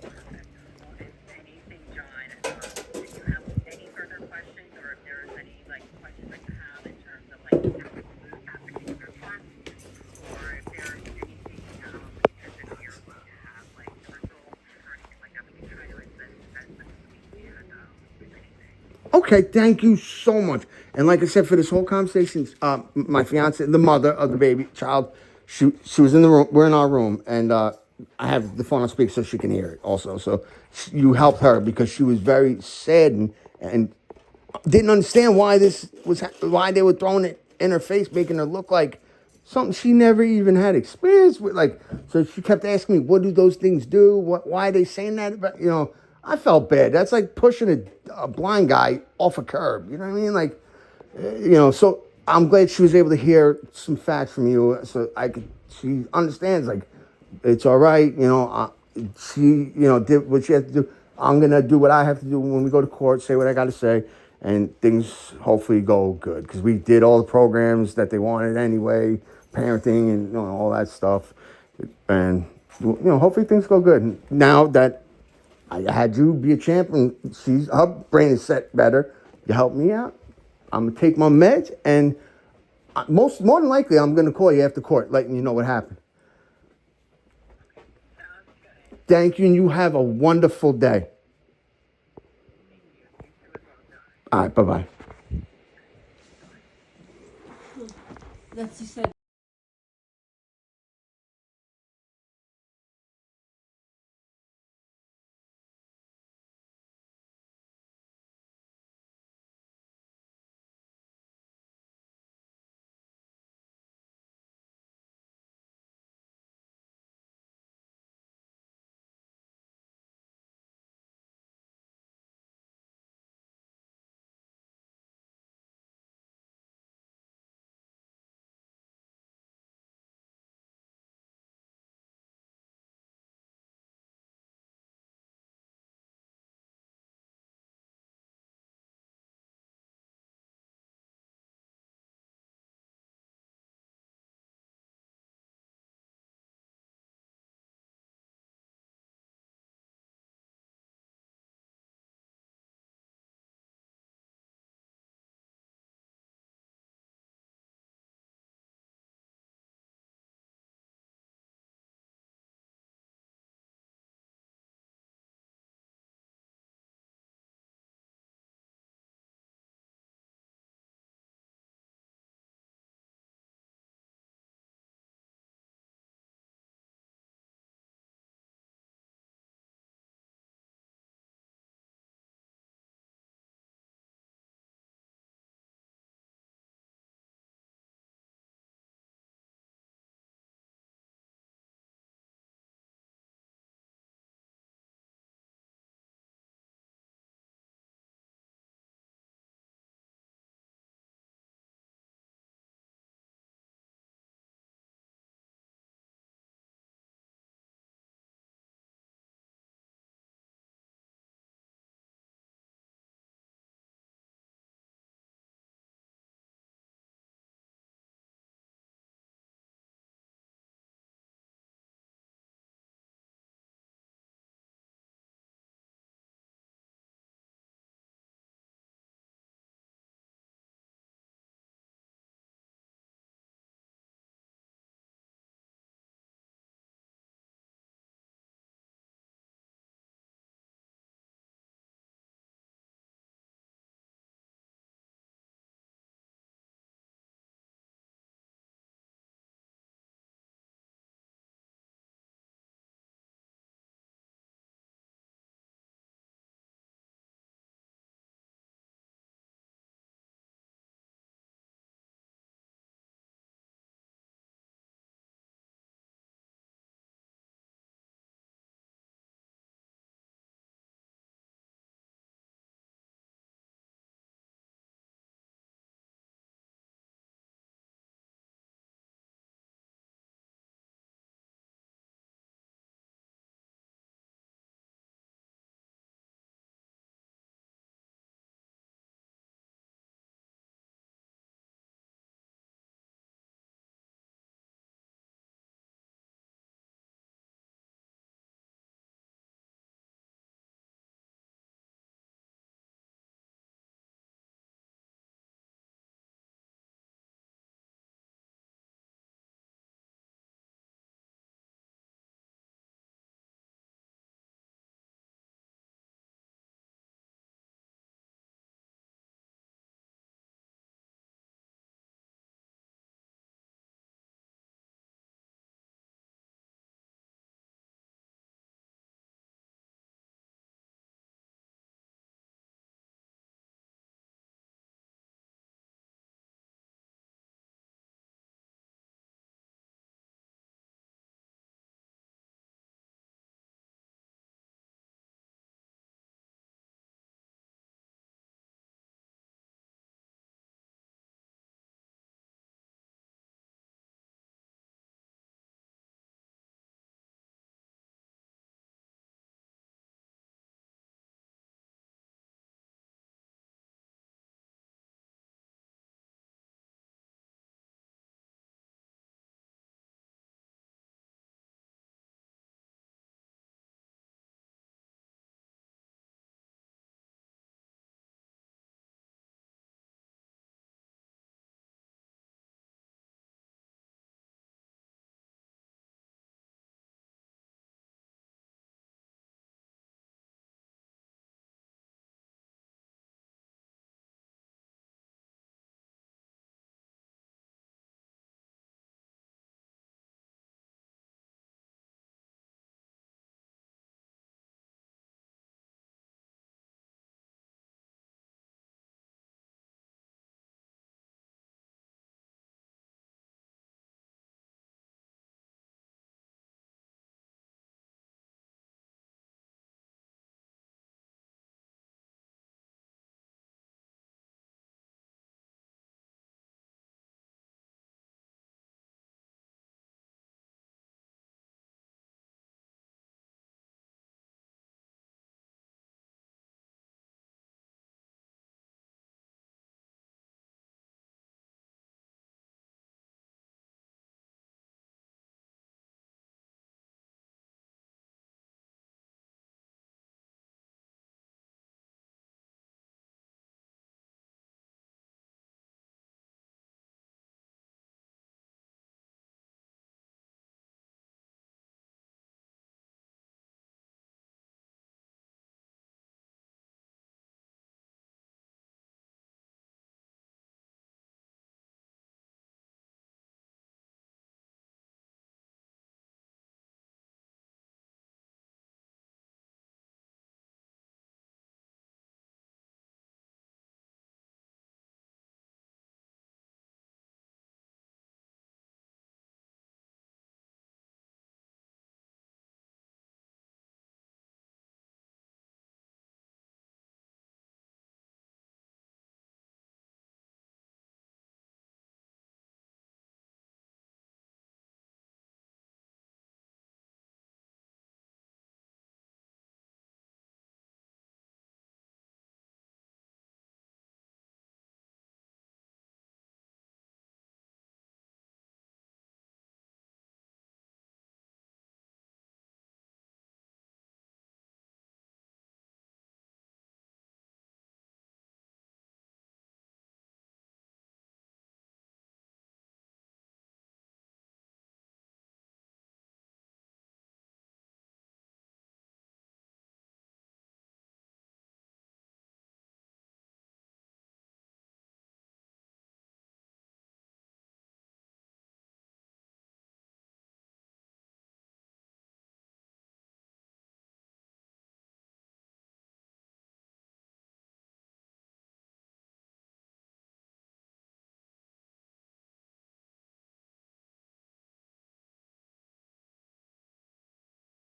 Perfect. Well, if anything, John, if you have any further questions or if there's any questions that you have in terms of that particular test, or if there's anything because if you're going to have the results or anything like that, we can try to as much as we can with anything. Okay, thank you so much. And like I said, for this whole conversation, my fiance, the mother of the baby child, she was in the room. We're in our room, and I have the phone on speaker so she can hear it also. So you helped her because she was very sad and didn't understand why why they were throwing it in her face, making her look like something she never even had experience with. So she kept asking me, "What do those things do? Why are they saying that?" But I felt bad. That's like pushing a blind guy off a curb. You know what I mean? So I'm glad she was able to hear some facts from you, so she understands. It's all right. She did what she had to do. I'm gonna do what I have to do when we go to court. Say what I got to say, and things hopefully go good because we did all the programs that they wanted anyway, parenting and all that stuff, and hopefully things go good. Now that I had you be a champ and her brain is set better, you helped me out. I'm gonna take my meds, and more than likely, I'm gonna call you after court, letting you know what happened. Sounds good. Thank you, and you have a wonderful day. Thank you. You too as well, John. All right, bye bye. That's you said.